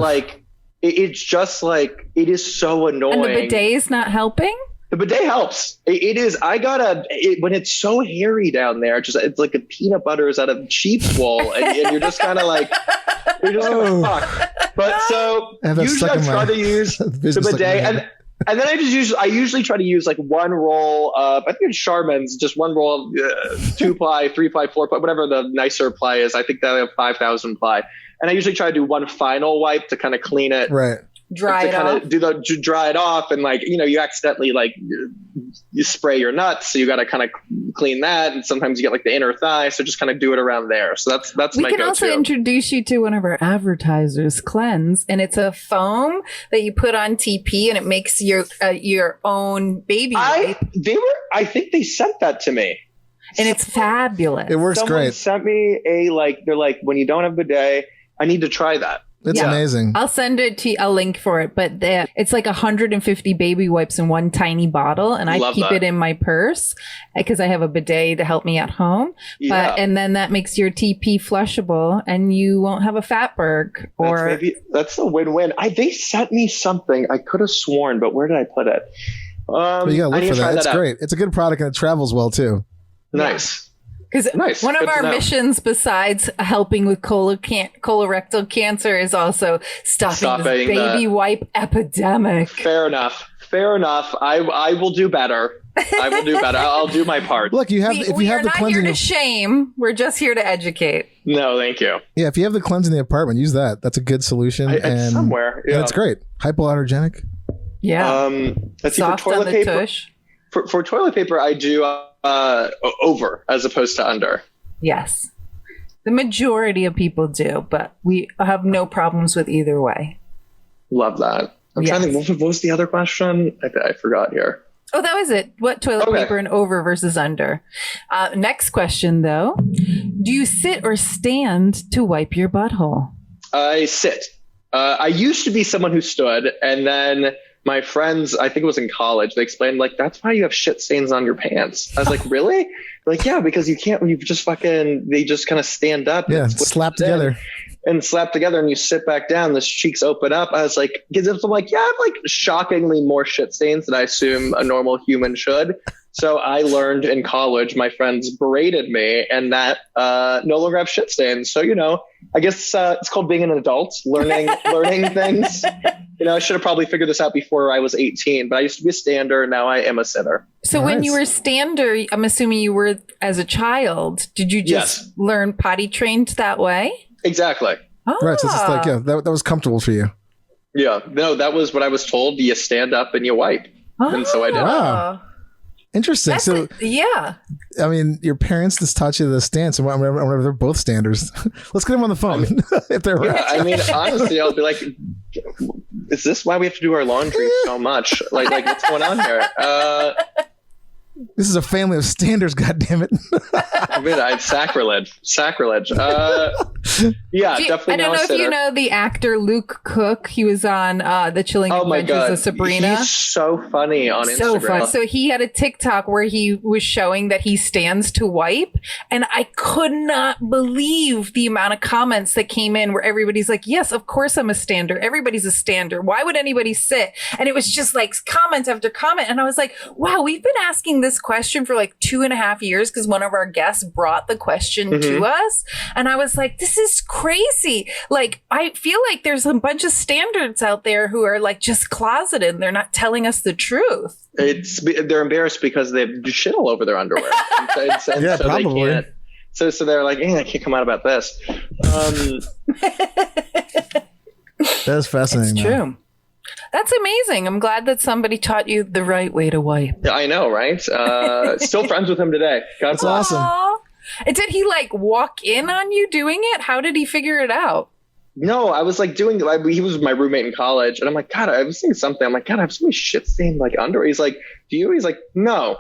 it's just like, it is so annoying. And the bidet is not helping? The bidet helps. It is. When it's so hairy down there, it's like a peanut butter is out of sheep's wool, and you're just kind of like, you're just kind of fucked. But so usually I try to use the bidet, and then I usually try to use like one roll of, I think it's Charmin's, just one roll of 2-ply, 3-ply, 4-ply, whatever the nicer ply is. I think they have 5,000 ply. And I usually try to do one final wipe to kind of clean it. Right. Dry it off. Dry it off. And you accidentally you spray your nuts. So you got to kind of clean that. And sometimes you get the inner thigh. So just kind of do it around there. So that's my go-to. We can also introduce you to one of our advertisers, Cleanse. And it's a foam that you put on TP, and it makes your own baby wipe. I think they sent that to me. And it's fabulous. It works Someone great. Sent me they're like, when you don't have a bidet, I need to try that. It's amazing. I'll send it to you, a link for it, but it's like 150 baby wipes in one tiny bottle, and I keep it in my purse because I have a bidet to help me at home. Yeah. And then that makes your TP flushable, and you won't have a fatberg. That's a win-win. They sent me something. I could have sworn, but where did I put it? You gotta look for that. It's great. It's a good product, and it travels well too. Nice. Because one of our missions, besides helping with colorectal cancer, is also stopping this baby wipe epidemic. Fair enough. Fair enough. I will do better. I will do better. I'll do my part. Look, you have if we you are have the not here cleansing. to shame. We're just here to educate. No, thank you. Yeah, if you have the cleanse in the apartment, use that. That's a good solution. It's and somewhere. and Yeah. it's great. Hypoallergenic. Yeah. Let's see, for Soft on toilet the paper. tush. For toilet paper, I do over as opposed to under. Yes. The majority of people do, but we have no problems with either way. Love that. I'm trying to think. What was the other question? I forgot here. Oh, that was it. What toilet Okay. paper and over versus under? Next question, though. Do you sit or stand to wipe your butthole? I sit. I used to be someone who stood, and then my friends, I think it was in college, they explained, like, that's why you have shit stains on your pants. I was like, really? They're like, yeah, because you just they just kind of stand up. Yeah, and switch slap in together. And slap together, and you sit back down, the cheeks open up. I was like, because I'm like, yeah, I have like shockingly more shit stains than I assume a normal human should. So I learned in college, my friends berated me, and that no longer have shit stains. So, I guess it's called being an adult, learning things. I should have probably figured this out before I was 18, but I used to be a stander. Now I am a sitter. So when Nice. you were stander, I'm assuming you were as a child. Did you just Yes. learn potty trained that way? Exactly. Oh. Right. So it's just like, yeah, that was comfortable for you. Yeah. No, that was what I was told. You stand up and you wipe. And so I did. Wow. Interesting. That's So, yeah. I mean, your parents just taught you the stance, and whenever they're both standers, let's get them on the phone if they're Yeah, right. I mean, honestly, I'll be like, is this why we have to do our laundry so much? Like what's going on here? This is a family of standers. God damn it! I mean, sacrilege. Yeah, definitely. I don't now a know if you sitter. know the actor Luke Cook. He was on The Chilling Oh my Adventures god, of Sabrina. he's so funny on So Instagram. fun. So he had a TikTok where he was showing that he stands to wipe. And I could not believe the amount of comments that came in where everybody's like, yes, of course I'm a stander. Everybody's a stander. Why would anybody sit? And it was just like comment after comment. And I was like, wow, we've been asking this question for like 2.5 years because one of our guests brought the question to us. And I was like, this is crazy. Like, I feel like there's a bunch of standards out there who are like just closeted and they're not telling us the truth. They're embarrassed because they have shit all over their underwear. And Yeah, so probably. They can't. So they're like, I can't come out about this. That's fascinating. It's though. true. That's amazing. I'm glad that somebody taught you the right way to wipe. Yeah, I know, right? Still friends with him today. God That's bless. awesome. Aw. And did he like walk in on you doing it? How did he figure it out? No, I was like he was my roommate in college, and I'm like, God, I was thinking something. I'm like, God, I have so many shit stained like underwear. He's like, do you? He's like, no.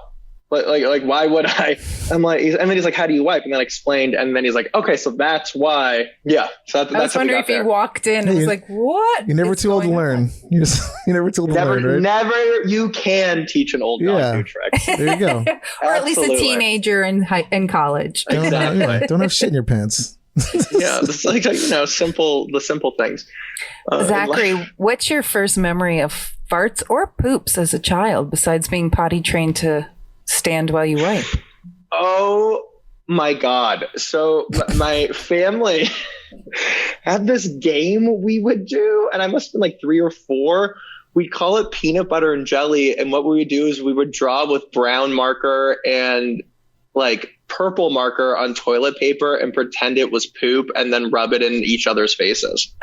Like, why would I? I'm like, and then he's like, how do you wipe? And then I explained, and then he's like, okay, so that's why. Yeah. So I that's was how we wondering got if he there. walked in and was you- like, what? You're never is too old to going on? learn. You're never too old to learn, right? Never, you can teach an old dog Yeah. new tricks. There you go. Or at least a Absolutely. teenager in college. Exactly. Don't have shit in your pants. Yeah, it's like the simple things. Zachary, what's your first memory of farts or poops as a child besides being potty trained to stand while you wipe? Oh my God. So my family had this game we would do, and I must have been like 3 or 4. We'd call it peanut butter and jelly. And what we would do is we would draw with brown marker and like purple marker on toilet paper and pretend it was poop and then rub it in each other's faces.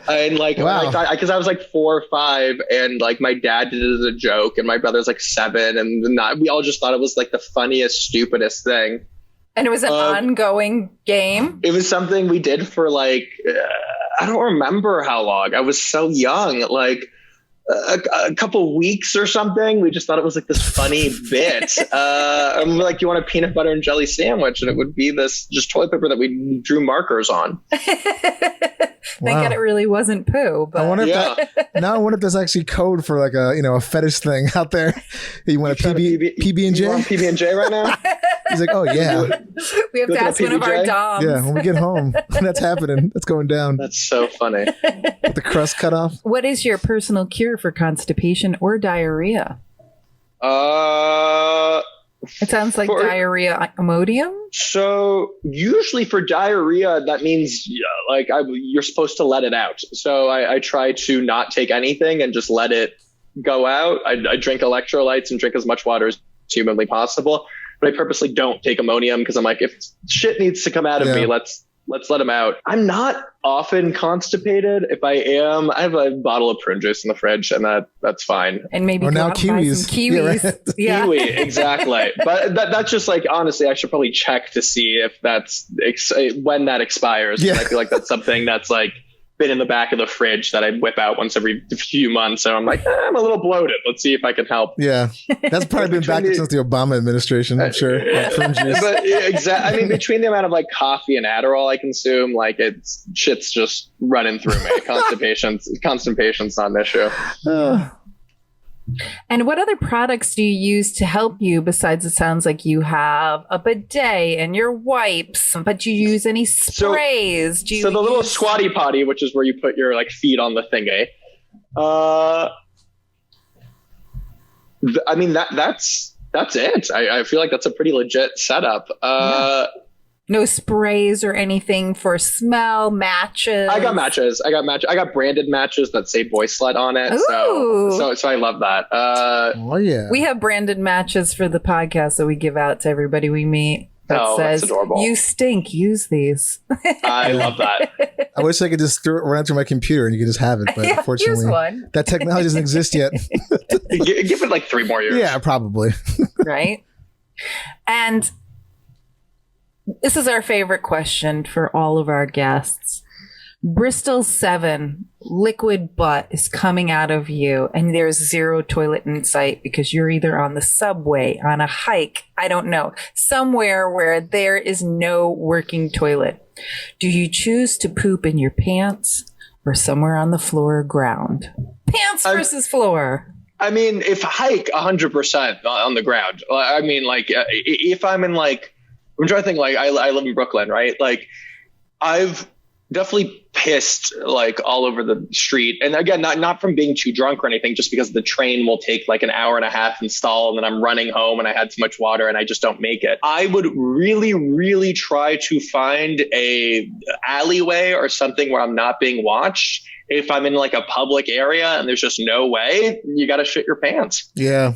And like, Wow. because I was like 4 or 5, and like my dad did it as a joke, and my brother's like 7, and we all just thought it was like the funniest, stupidest thing. And it was an ongoing game. It was something we did for like, I don't remember how long. I was so young, like a couple weeks or something. We just thought it was like this funny bit. I'm like, you want a peanut butter and jelly sandwich? And it would be this just toilet paper that we drew markers on. Thank God it really wasn't poo. But I wonder if Yeah. I wonder if there's actually code for like a fetish thing out there. You want a PB and You want J? PB&J right now? He's like, oh yeah, we have Look to at ask one of our PBJ. doms. yeah. When we get home, that's happening. That's going down. That's so funny. With the crust cut off. What is your personal cure for constipation or diarrhea? It sounds like For- diarrhea Imodium. So usually for diarrhea, that means you're supposed to let it out. So I try to not take anything and just let it go out. I drink electrolytes and drink as much water as humanly possible. But I purposely don't take ammonium because I'm like, if shit needs to come out of me, let's let them out. I'm not often constipated. If I am, I have a bottle of prune juice in the fridge, and that's fine. And maybe Or go now out and buy kiwis. some kiwis. Yeah, right. Yeah. Kiwi, exactly. But that's just like, honestly, I should probably check to see if that's when that expires. Yeah. I feel like that's something that's like been in the back of the fridge that I whip out once every few months. And I'm like, I'm a little bloated. Let's see if I can help. Yeah, that's probably been back Between since the Obama administration. I'm sure. Like prune juice. But exactly, I mean, between the amount of like coffee and Adderall I consume, like shit's just running through me. Constipation's not an issue. And what other products do you use to help you besides it sounds like you have a bidet and your wipes, but do you use any sprays? So the little squatty potty, which is where you put your like feet on the thingy. I mean that's it. I feel like that's a pretty legit setup. No sprays or anything for smell, matches. I got matches. I got branded matches that say Boy Slut on it. Ooh. So I love that. Oh yeah. We have branded matches for the podcast that we give out to everybody we meet. That that's says, adorable. "You stink. Use these." I love that. I wish I could just run out to my computer and you could just have it, but Yeah, unfortunately, here's one. that technology doesn't exist yet. Give it like 3 more years. Yeah, probably. Right? And this is our favorite question for all of our guests. Bristol 7 liquid butt is coming out of you and there's zero toilet in sight because you're either on the subway, on a hike, I don't know, somewhere where there is no working toilet. Do you choose to poop in your pants or somewhere on the floor or ground? Pants versus floor. I mean, if hike 100% on the ground. I mean, like if I'm in like, I'm trying to think, like I live in Brooklyn, right? Like I've definitely pissed like all over the street. And again, not from being too drunk or anything, just because the train will take like an hour and a half install and then I'm running home and I had too much water and I just don't make it. I would really, really try to find a alleyway or something where I'm not being watched. If I'm in like a public area and there's just no way, you got to shit your pants. Yeah.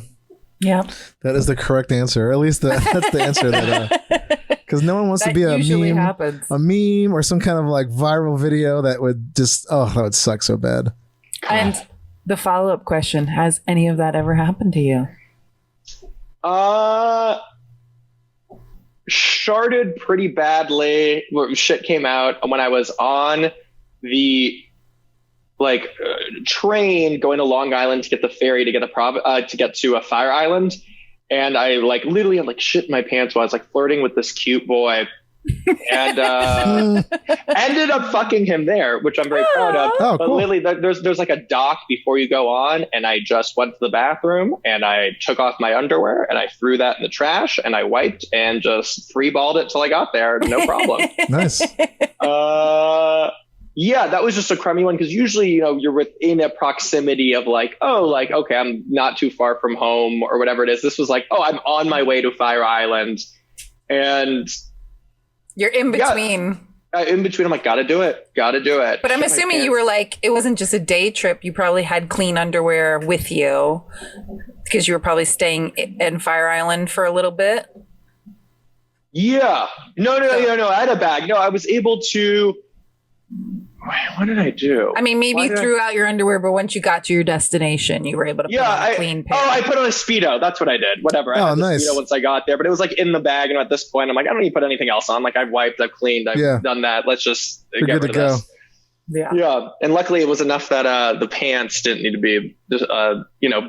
Yeah. That is the correct answer. Or at least that's the answer that because no one wants to That be a usually meme, happens. a meme or some kind of like viral video that would just that would suck so bad. And the follow-up question, has any of that ever happened to you? Sharded pretty badly. Shit came out when I was on the train going to Long Island to get the ferry to get to a Fire Island, and I like literally had like shit in my pants while I was like flirting with this cute boy, and ended up fucking him there, which I'm very proud of. Oh, but cool. literally, there's like a dock before you go on, and I just went to the bathroom and I took off my underwear and I threw that in the trash and I wiped and just freeballed it till I got there, no problem. Nice. Yeah, that was just a crummy one because usually, you're within a proximity of like, okay, I'm not too far from home or whatever it is. This was like, I'm on my way to Fire Island, and You're in between. in between, I'm like, gotta do it. But I'm Shit my assuming you pants. were like, it wasn't just a day trip. You probably had clean underwear with you because you were probably staying in Fire Island for a little bit. Yeah. No. I had a bag. No, I was able to. What did I do? I mean, maybe Why you did I- threw out your underwear, but once you got to your destination, you were able to put on a clean pair. I put on a Speedo. That's what I did. Whatever. I Oh, had the nice. Speedo once I got there, but it was like in the bag. And at this point, I'm like, I don't need to put anything else on. Like I've wiped, I've cleaned, I've done that. Let's just We're get good rid to of go. this. Yeah. Yeah. And luckily it was enough that the pants didn't need to be,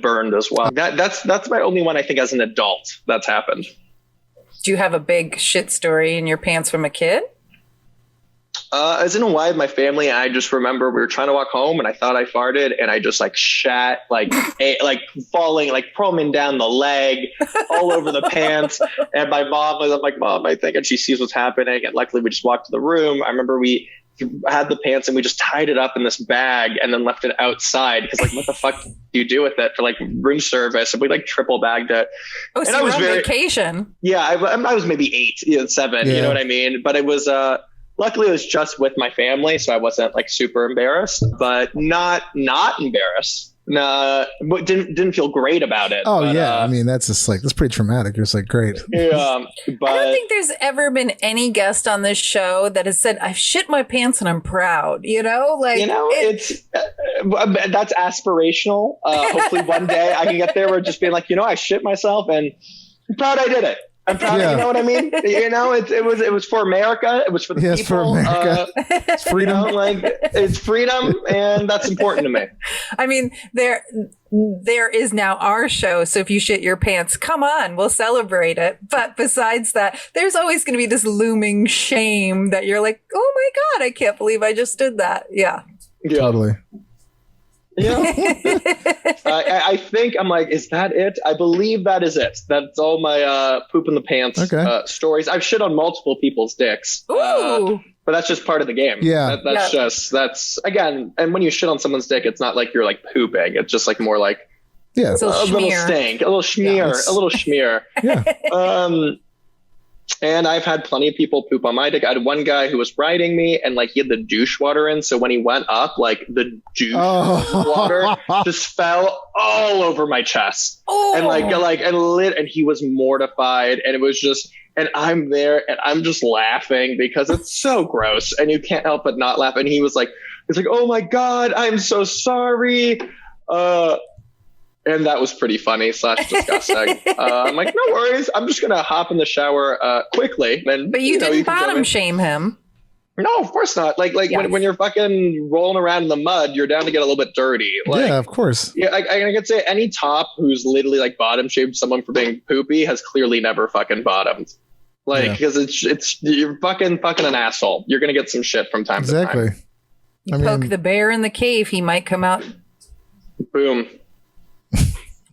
burned as well. That's my only one, I think, as an adult that's happened. Do you have a big shit story in your pants from a kid? I was in Hawaii with my family, and I just remember we were trying to walk home, and I thought I farted, and I just like shat, like falling, like crumbing down the leg, all over the pants. And my mom was, I'm like, Mom, I think, and she sees what's happening. And luckily, we just walked to the room. I remember we had the pants and we just tied it up in this bag and then left it outside because like what the fuck do you do with it for like room service? And we like triple bagged it. Oh, so and I you're was on very vacation. yeah. I was maybe 8, 7. Yeah. You know what I mean? But it was luckily it was just with my family, so I wasn't like super embarrassed, but not embarrassed. Nah, but didn't feel great about it. Oh but, yeah, I mean that's just like that's pretty traumatic. You're just like great. Yeah, but I don't think there's ever been any guest on this show that has said, I've shit my pants and I'm proud, you know? Like, it's that's aspirational. Hopefully one day I can get there where just being like, I shit myself and I'm proud I did it. I'm proud. Yeah. You know what I mean? It was for America. It was for the Yes, for people. America. It's freedom. It's freedom, and that's important to me. I mean, there is now our show. So if you shit your pants, come on, we'll celebrate it. But besides that, there's always going to be this looming shame that you're like, oh my God, I can't believe I just did that. Yeah. Totally. Yeah. I think I'm like, is that it? I believe that is it. That's all my poop in the pants stories. I've shit on multiple people's dicks. Ooh. But that's just part of the game. Yeah. That's again, and when you shit on someone's dick, it's not like you're like pooping. It's just like more like Yeah. It's a little schmear. stink, a little schmear, a little schmear. Yeah. And I've had plenty of people poop on my dick. I had one guy who was riding me and like he had the douche water in. So when he went up, like the douche water just fell all over my chest. Oh. And he was mortified. And it was just, and I'm there and I'm just laughing because it's so gross and you can't help but not laugh. And he was like, oh my God, I'm so sorry. And that was pretty funny / disgusting. I'm like, no worries. I'm just going to hop in the shower quickly. And, But you didn't you can bottom go shame him. in. No, of course not. Like when you're fucking rolling around in the mud, you're down to get a little bit dirty. Like, yeah, of course. Yeah, I could say any top who's literally like bottom shamed someone for being poopy has clearly never fucking bottomed. Like, because it's you're fucking an asshole. You're going to get some shit from time to time. Exactly. You poke the bear in the cave, he might come out. Boom.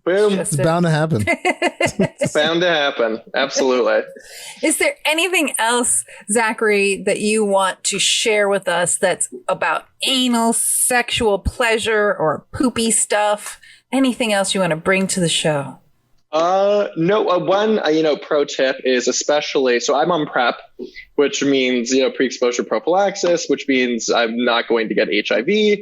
Boom. It's bound to happen. It's bound to happen. Absolutely. Is there anything else, Zachary, that you want to share with us that's about anal sexual pleasure or poopy stuff? Anything else you want to bring to the show? No, one, pro tip is especially, so I'm on PrEP, which means, pre-exposure prophylaxis, which means I'm not going to get HIV.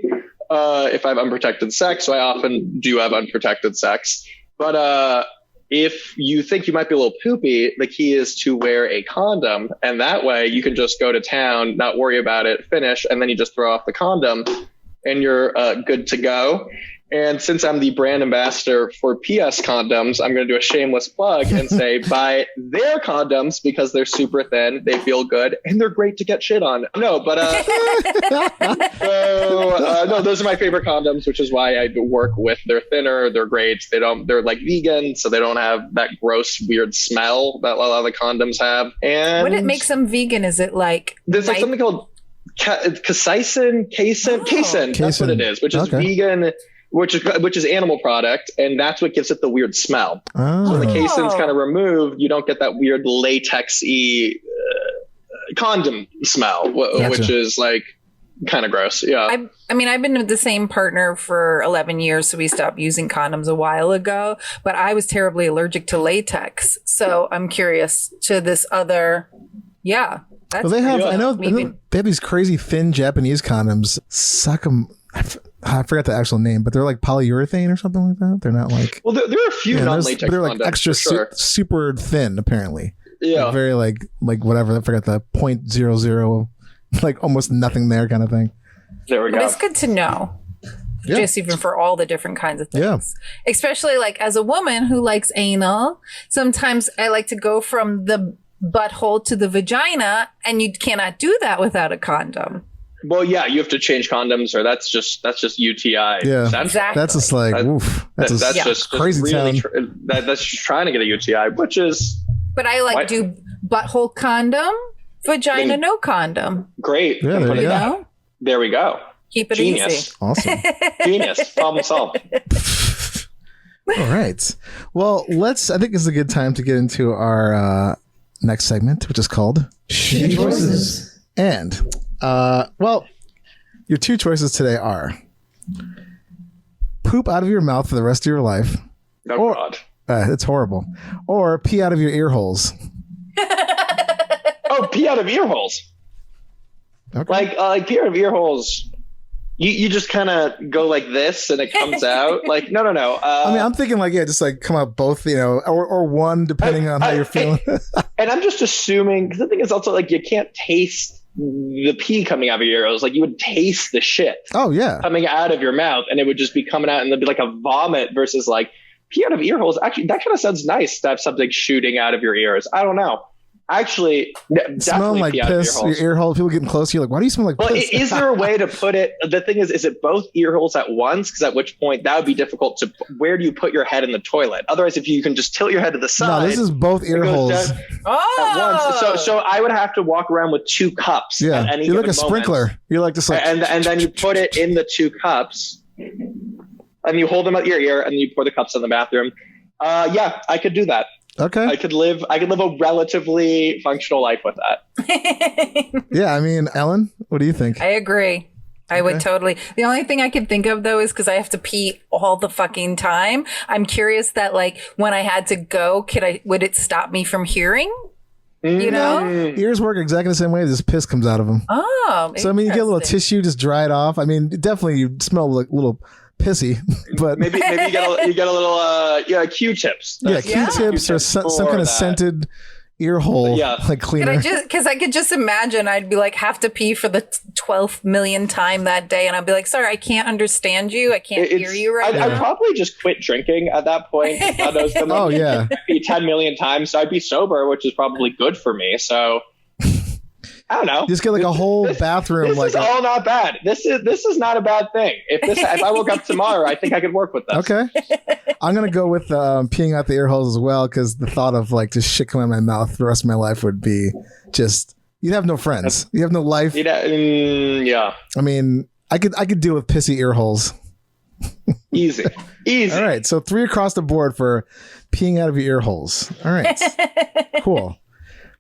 If I have unprotected sex, so I often do have unprotected sex. But if you think you might be a little poopy, the key is to wear a condom. And that way you can just go to town, not worry about it, finish, and then you just throw off the condom and you're good to go. And since I'm the brand ambassador for PS condoms, I'm going to do a shameless plug and say buy their condoms because they're super thin, they feel good, and they're great to get shit on. No, but no, those are my favorite condoms, which is why I work with. They're thinner, they're great. They're like vegan, so they don't have that gross, weird smell that a lot of the condoms have. And what makes them vegan? Is it like there's like something called casein. That's what it is, which is vegan. Which is animal product, and that's what gives it the weird smell. So when the casein's kind of removed, you don't get that weird latex-y condom smell, which is like kind of gross. Yeah. I mean, I've been with the same partner for 11 years, so we stopped using condoms a while ago, but I was terribly allergic to latex. So I'm curious to this other, That's well, they have, I know they have these crazy thin Japanese condoms. I forgot the actual name, but they're like polyurethane or something like that. They're not like. Well, there are a few non-latex but they're like condoms, extra super thin, apparently. Yeah. Like very like whatever. I forgot the 0.00, like almost nothing there kind of thing. There we go. But it's good to know. Yeah. Just even for all the different kinds of things. Yeah. Especially like as a woman who likes anal, sometimes I like to go from the butthole to the vagina, and you cannot do that without a condom. Well, yeah, you have to change condoms, or that's just UTI. Yeah, exactly. That's just like oof. That's just crazy really town. That's just trying to get a UTI, which is. But I like do butthole condom, vagina no condom. Great. Yeah, there you go. There we go. Keep it Genius. easy. Awesome. Genius. Problem solved. All right. Well, I think this is a good time to get into our next segment, which is called Shitty Choices. And Well, your two choices today are poop out of your mouth for the rest of your life. Oh, God. It's horrible. Or pee out of your ear holes. Oh, pee out of ear holes. Okay. Like pee out of ear holes. You just kind of go like this and it comes out. Like, no. I mean, I'm thinking like, just like come out both, or one, depending on how you're feeling. And I'm just assuming, because the thing is also like you can't taste the pee coming out of your ears. Like you would taste the shit. Oh, yeah. Coming out of your mouth, and it would just be coming out and there'd be like a vomit versus like pee out of ear holes. Actually, that kind of sounds nice to have something shooting out of your ears. I don't know. Actually, Smelling like piss, your ear hole, people getting close to you, like, why do you smell like piss? Is there a way to put it? The thing is it both ear holes at once? Because at which point that would be difficult to. Where do you put your head in the toilet? Otherwise, if you can just tilt your head to the side. No, this is both ear holes. At once. So I would have to walk around with two cups. Yeah, at any you're like a given sprinkler. moment. You're like just like. And then you put it in the two cups, and you hold them at your ear, and you pour the cups in the bathroom. Yeah, I could do that. Okay. I could live a relatively functional life with that. Yeah, I mean, Ellen, what do you think? I agree. I would totally. The only thing I could think of though is because I have to pee all the fucking time. I'm curious that like when I had to go, would it stop me from hearing? You know, ears work exactly the same way. This piss comes out of them. Oh, so I mean, you get a little tissue, just dry it off. I mean, definitely you smell like a little pissy, but maybe you get a little Q-tips. Q-tips or some kind of scented ear hole like cleaner. Because I could just imagine I'd be like have to pee for the 12th million time that day, and I'd be like, sorry, I can't understand you. I can't hear you right now. I'd probably just quit drinking at that point. Oh yeah, I'd 10 million times, so I'd be sober, which is probably good for me. So. I don't know. Just get like a whole bathroom. This is all not bad. This is not a bad thing. If I woke up tomorrow, I think I could work with this. Okay, I'm gonna go with peeing out the ear holes as well, because the thought of like just shit coming out of my mouth for the rest of my life would be just you'd have no friends. You have no life. Yeah. I mean, I could deal with pissy ear holes. Easy. All right, so 3 across the board for peeing out of your ear holes. All right, cool.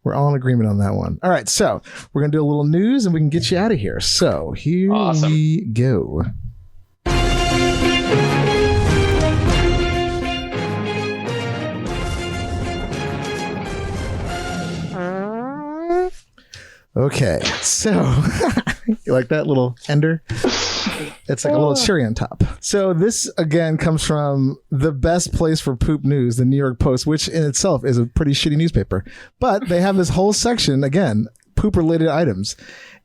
We're all in agreement on that one. All right, so we're going to do a little news and we can get you out of here. So here we go. Okay, so you like that little ender? It's like a little cherry on top. So this again comes from the best place for poop news, the New York Post, which in itself is a pretty shitty newspaper. But they have this whole section, again, poop related items.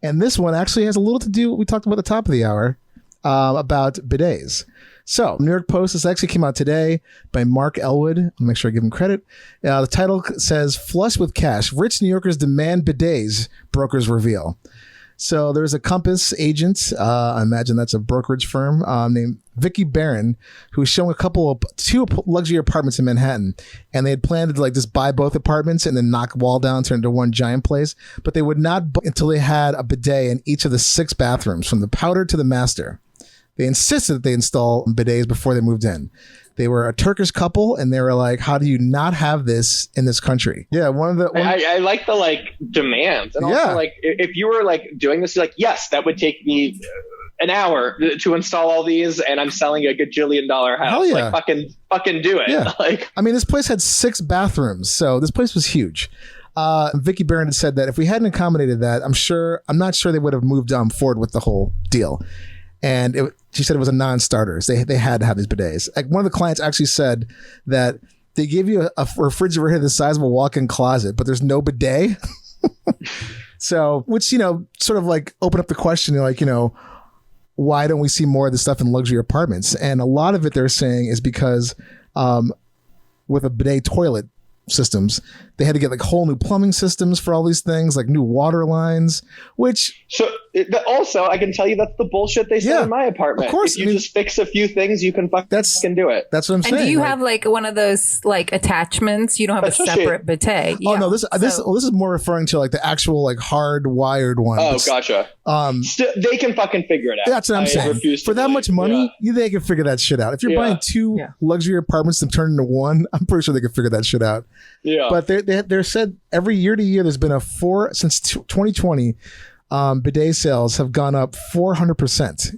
And this one actually has a little to do what we talked about at the top of the hour about bidets. So New York Post, this actually came out today by Mark Elwood. I'll make sure I give him credit. The title says, "Flush with cash. Rich New Yorkers demand bidets, brokers reveal." So there's a Compass agent, I imagine that's a brokerage firm, named Vicky Barron, who was showing two luxury apartments in Manhattan. And they had planned to like just buy both apartments and then knock wall down, turn into one giant place. But they would not until they had a bidet in each of the 6 bathrooms, from the powder to the master. They insisted that they install bidets before they moved in. They were a Turkish couple, and they were like, "How do you not have this in this country?" Yeah, I like the like demands, and also like if you were like doing this, like yes, that would take me an hour to install all these, and I'm selling a gajillion dollar house. Hell yeah. Like fucking do it. Yeah. Like, I mean, this place had 6 bathrooms, so this place was huge. Vicky Barron had said that if we hadn't accommodated that, I'm not sure they would have moved forward with the whole deal. And she said it was a non-starter. They had to have these bidets. Like one of the clients actually said that they give you a refrigerator the size of a walk-in closet, but there's no bidet. So, which, sort of like open up the question, like, why don't we see more of this stuff in luxury apartments? And a lot of it they're saying is because with a bidet toilet systems, they had to get like whole new plumbing systems for all these things, like new water lines, which also I can tell you that's the bullshit they say in my apartment. Of course, if you just fix a few things, you can fucking do it. That's what I'm saying. And do you have like one of those like attachments? You don't have a separate bidet. Oh no, this is more referring to like the actual like hardwired one. Oh, gotcha. They can fucking figure it out. That's what I'm saying. For that much money, they can figure that shit out. If you're buying 2 luxury apartments and turn into one, I'm pretty sure they can figure that shit out. Yeah. But they're said every year to year there's been since 2020, bidet sales have gone up 400%.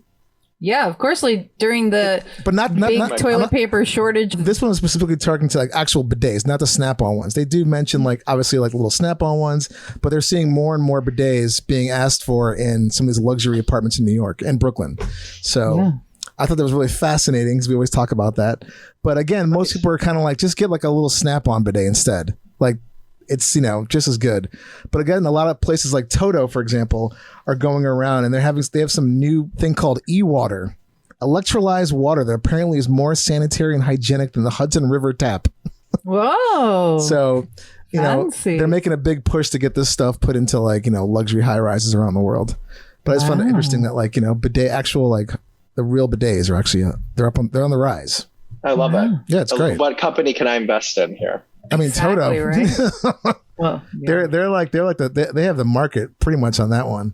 Yeah, of course. Like during the But not big not toilet paper shortage. this one is specifically targeting to like actual bidets, not the snap-on ones. They do mention like obviously like little snap-on ones, but they're seeing more and more bidets being asked for in some of these luxury apartments in New York and Brooklyn. So Yeah. I thought that was really fascinating because we always talk about that. But again, most people are kind of like, just get like a little snap-on bidet instead. Like it's, just as good. But again, a lot of places like Toto, for example, are going around and they have some new thing called e-water, electrolyzed water that apparently is more sanitary and hygienic than the Hudson River tap. Whoa. So, Fancy. they're making a big push to get this stuff put into like, luxury high rises around the world. But I just found it interesting that like, bidet, actual like the real bidets are actually, they're on the rise. I love it. Yeah, it's great. What company can I invest in here? I mean, Exactly, Toto, right? Well, yeah. they have the market pretty much on that one.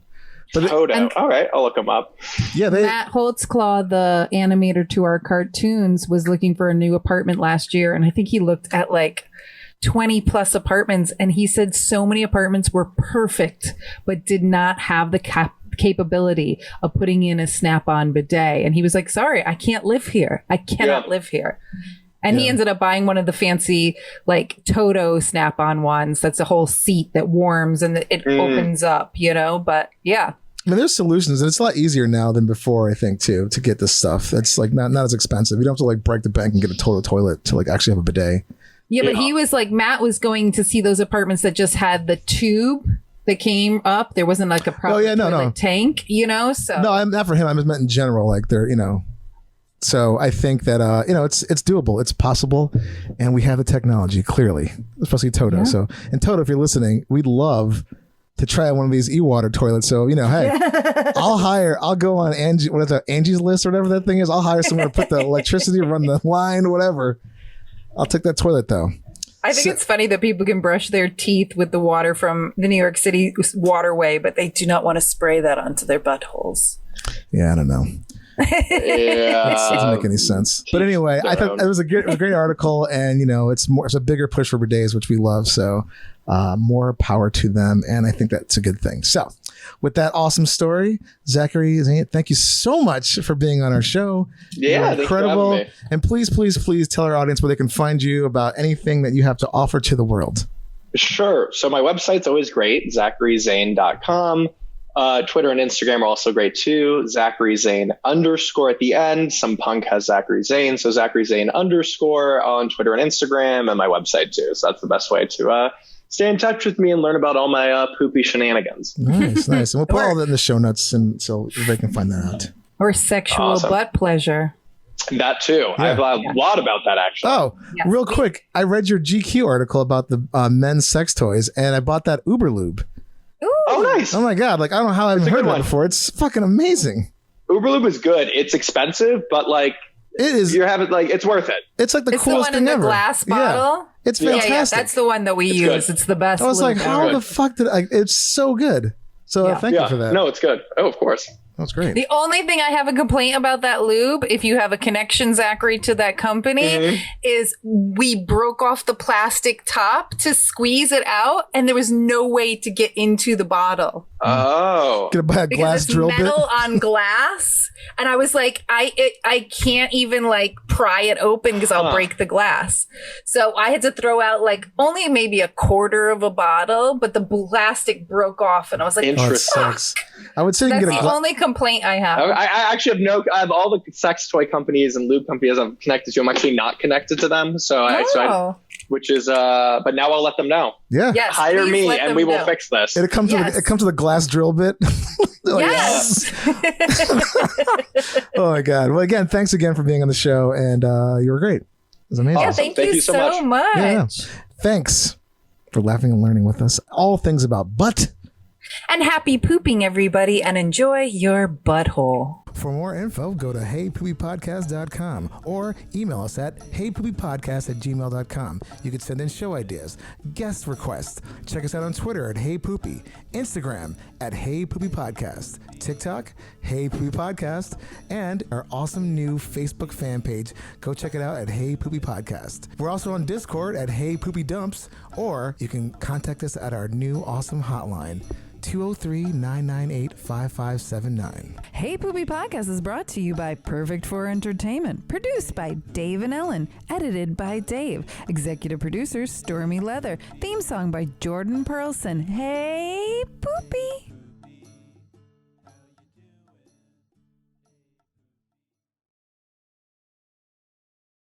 But Toto. All right, I'll look them up. yeah, Matt Holtzclaw, the animator to our cartoons, was looking for a new apartment last year. And I think he looked at like 20 plus apartments. And he said so many apartments were perfect, but did not have the capability of putting in a snap-on bidet. And he was like, sorry, I can't live here. I cannot live here. And he ended up buying one of the fancy like Toto snap-on ones. That's a whole seat that warms and it opens up, but yeah. I mean, there's solutions, and it's a lot easier now than before, I think, too, to get this stuff. It's like not as expensive. You don't have to like break the bank and get a total toilet to like actually have a bidet. Yeah, but he was like, Matt was going to see those apartments that just had the tube that came up. There wasn't like a proper toilet tank, so. No, I'm not for him. I just meant in general, like they're, So I think that it's doable, it's possible, and we have the technology clearly, especially Toto. Yeah. So, and Toto, if you're listening, we'd love to try one of these e-water toilets. So hey, I'll go on Angie's List or whatever that thing is. I'll hire someone to put the electricity, run the line, whatever. I'll take that toilet though. I think it's funny that people can brush their teeth with the water from the New York City waterway, but they do not want to spray that onto their buttholes. Yeah, I don't know. Yeah, doesn't make any sense. But anyway, I thought it was a great article, and it's a bigger push for bidets, which we love. So more power to them, and I think that's a good thing. So with that awesome story, Zachary Zane, thank you so much for being on our show. Yeah, you're incredible. And please tell our audience where they can find you about anything that you have to offer to the world. Sure. So my website's always great, zacharyzane.com. Twitter and Instagram are also great too. Zachary Zane _ at the end. Some punk has Zachary Zane. So Zachary Zane _ on Twitter and Instagram, and my website too. So that's the best way to stay in touch with me and learn about all my poopy shenanigans. Nice. And we'll put all that in the show notes, and so they can find that out. Or sexual butt pleasure. That too. Yeah. I have a lot about that actually. Oh, real quick. I read your GQ article about the men's sex toys, and I bought that Uber Lube. Ooh. Oh, nice. Oh my God. Like, I don't know how I haven't heard of it before. It's fucking amazing. Uberlube is good. It's expensive, but like, it is. You're having like, it's worth it. It's like the coolest thing ever. It's the one in the glass bottle. Yeah. It's fantastic. Yeah, that's the one that we use. Good. It's the best. I was like, how the fuck did I? It's so good. So thank you for that. No, it's good. Oh, of course. That's great. The only thing I have a complaint about that lube, if you have a connection, Zachary, to that company, is we broke off the plastic top to squeeze it out, and there was no way to get into the bottle. Oh, gonna buy a glass drill bit. Metal on glass, and I was like, I can't even like pry it open because I'll break the glass. So I had to throw out like only maybe a quarter of a bottle, but the plastic broke off, and I was like, interesting. I would say you that's can get the only complaint I have. I actually have I have all the sex toy companies and lube companies I'm connected to. I'm actually not connected to them. Which is, but now I'll let them know. Yeah. Yes, hire me and we will fix this. It comes with a glass drill bit. Yes. Oh my God. Well, again, thanks again for being on the show, and you were great. It was amazing. Yeah, thank you so much. Yeah. Thanks for laughing and learning with us. All things about butt. And happy pooping, everybody, and enjoy your butthole. For more info, go to heypoopypodcast.com or email us at heypoopypodcast@gmail.com. You can send in show ideas, guest requests. Check us out on Twitter at heypoopy, Instagram at heypoopypodcast, TikTok, heypoopypodcast, and our awesome new Facebook fan page. Go check it out at heypoopypodcast. We're also on Discord at heypoopydumps, or you can contact us at our new awesome hotline, 203-998-5579. Hey Poopy Podcast is brought to you by Perfect for Entertainment. Produced by Dave and Ellen. Edited by Dave. Executive producer Stormy Leather. Theme song by Jordan Perlson. Hey Poopy!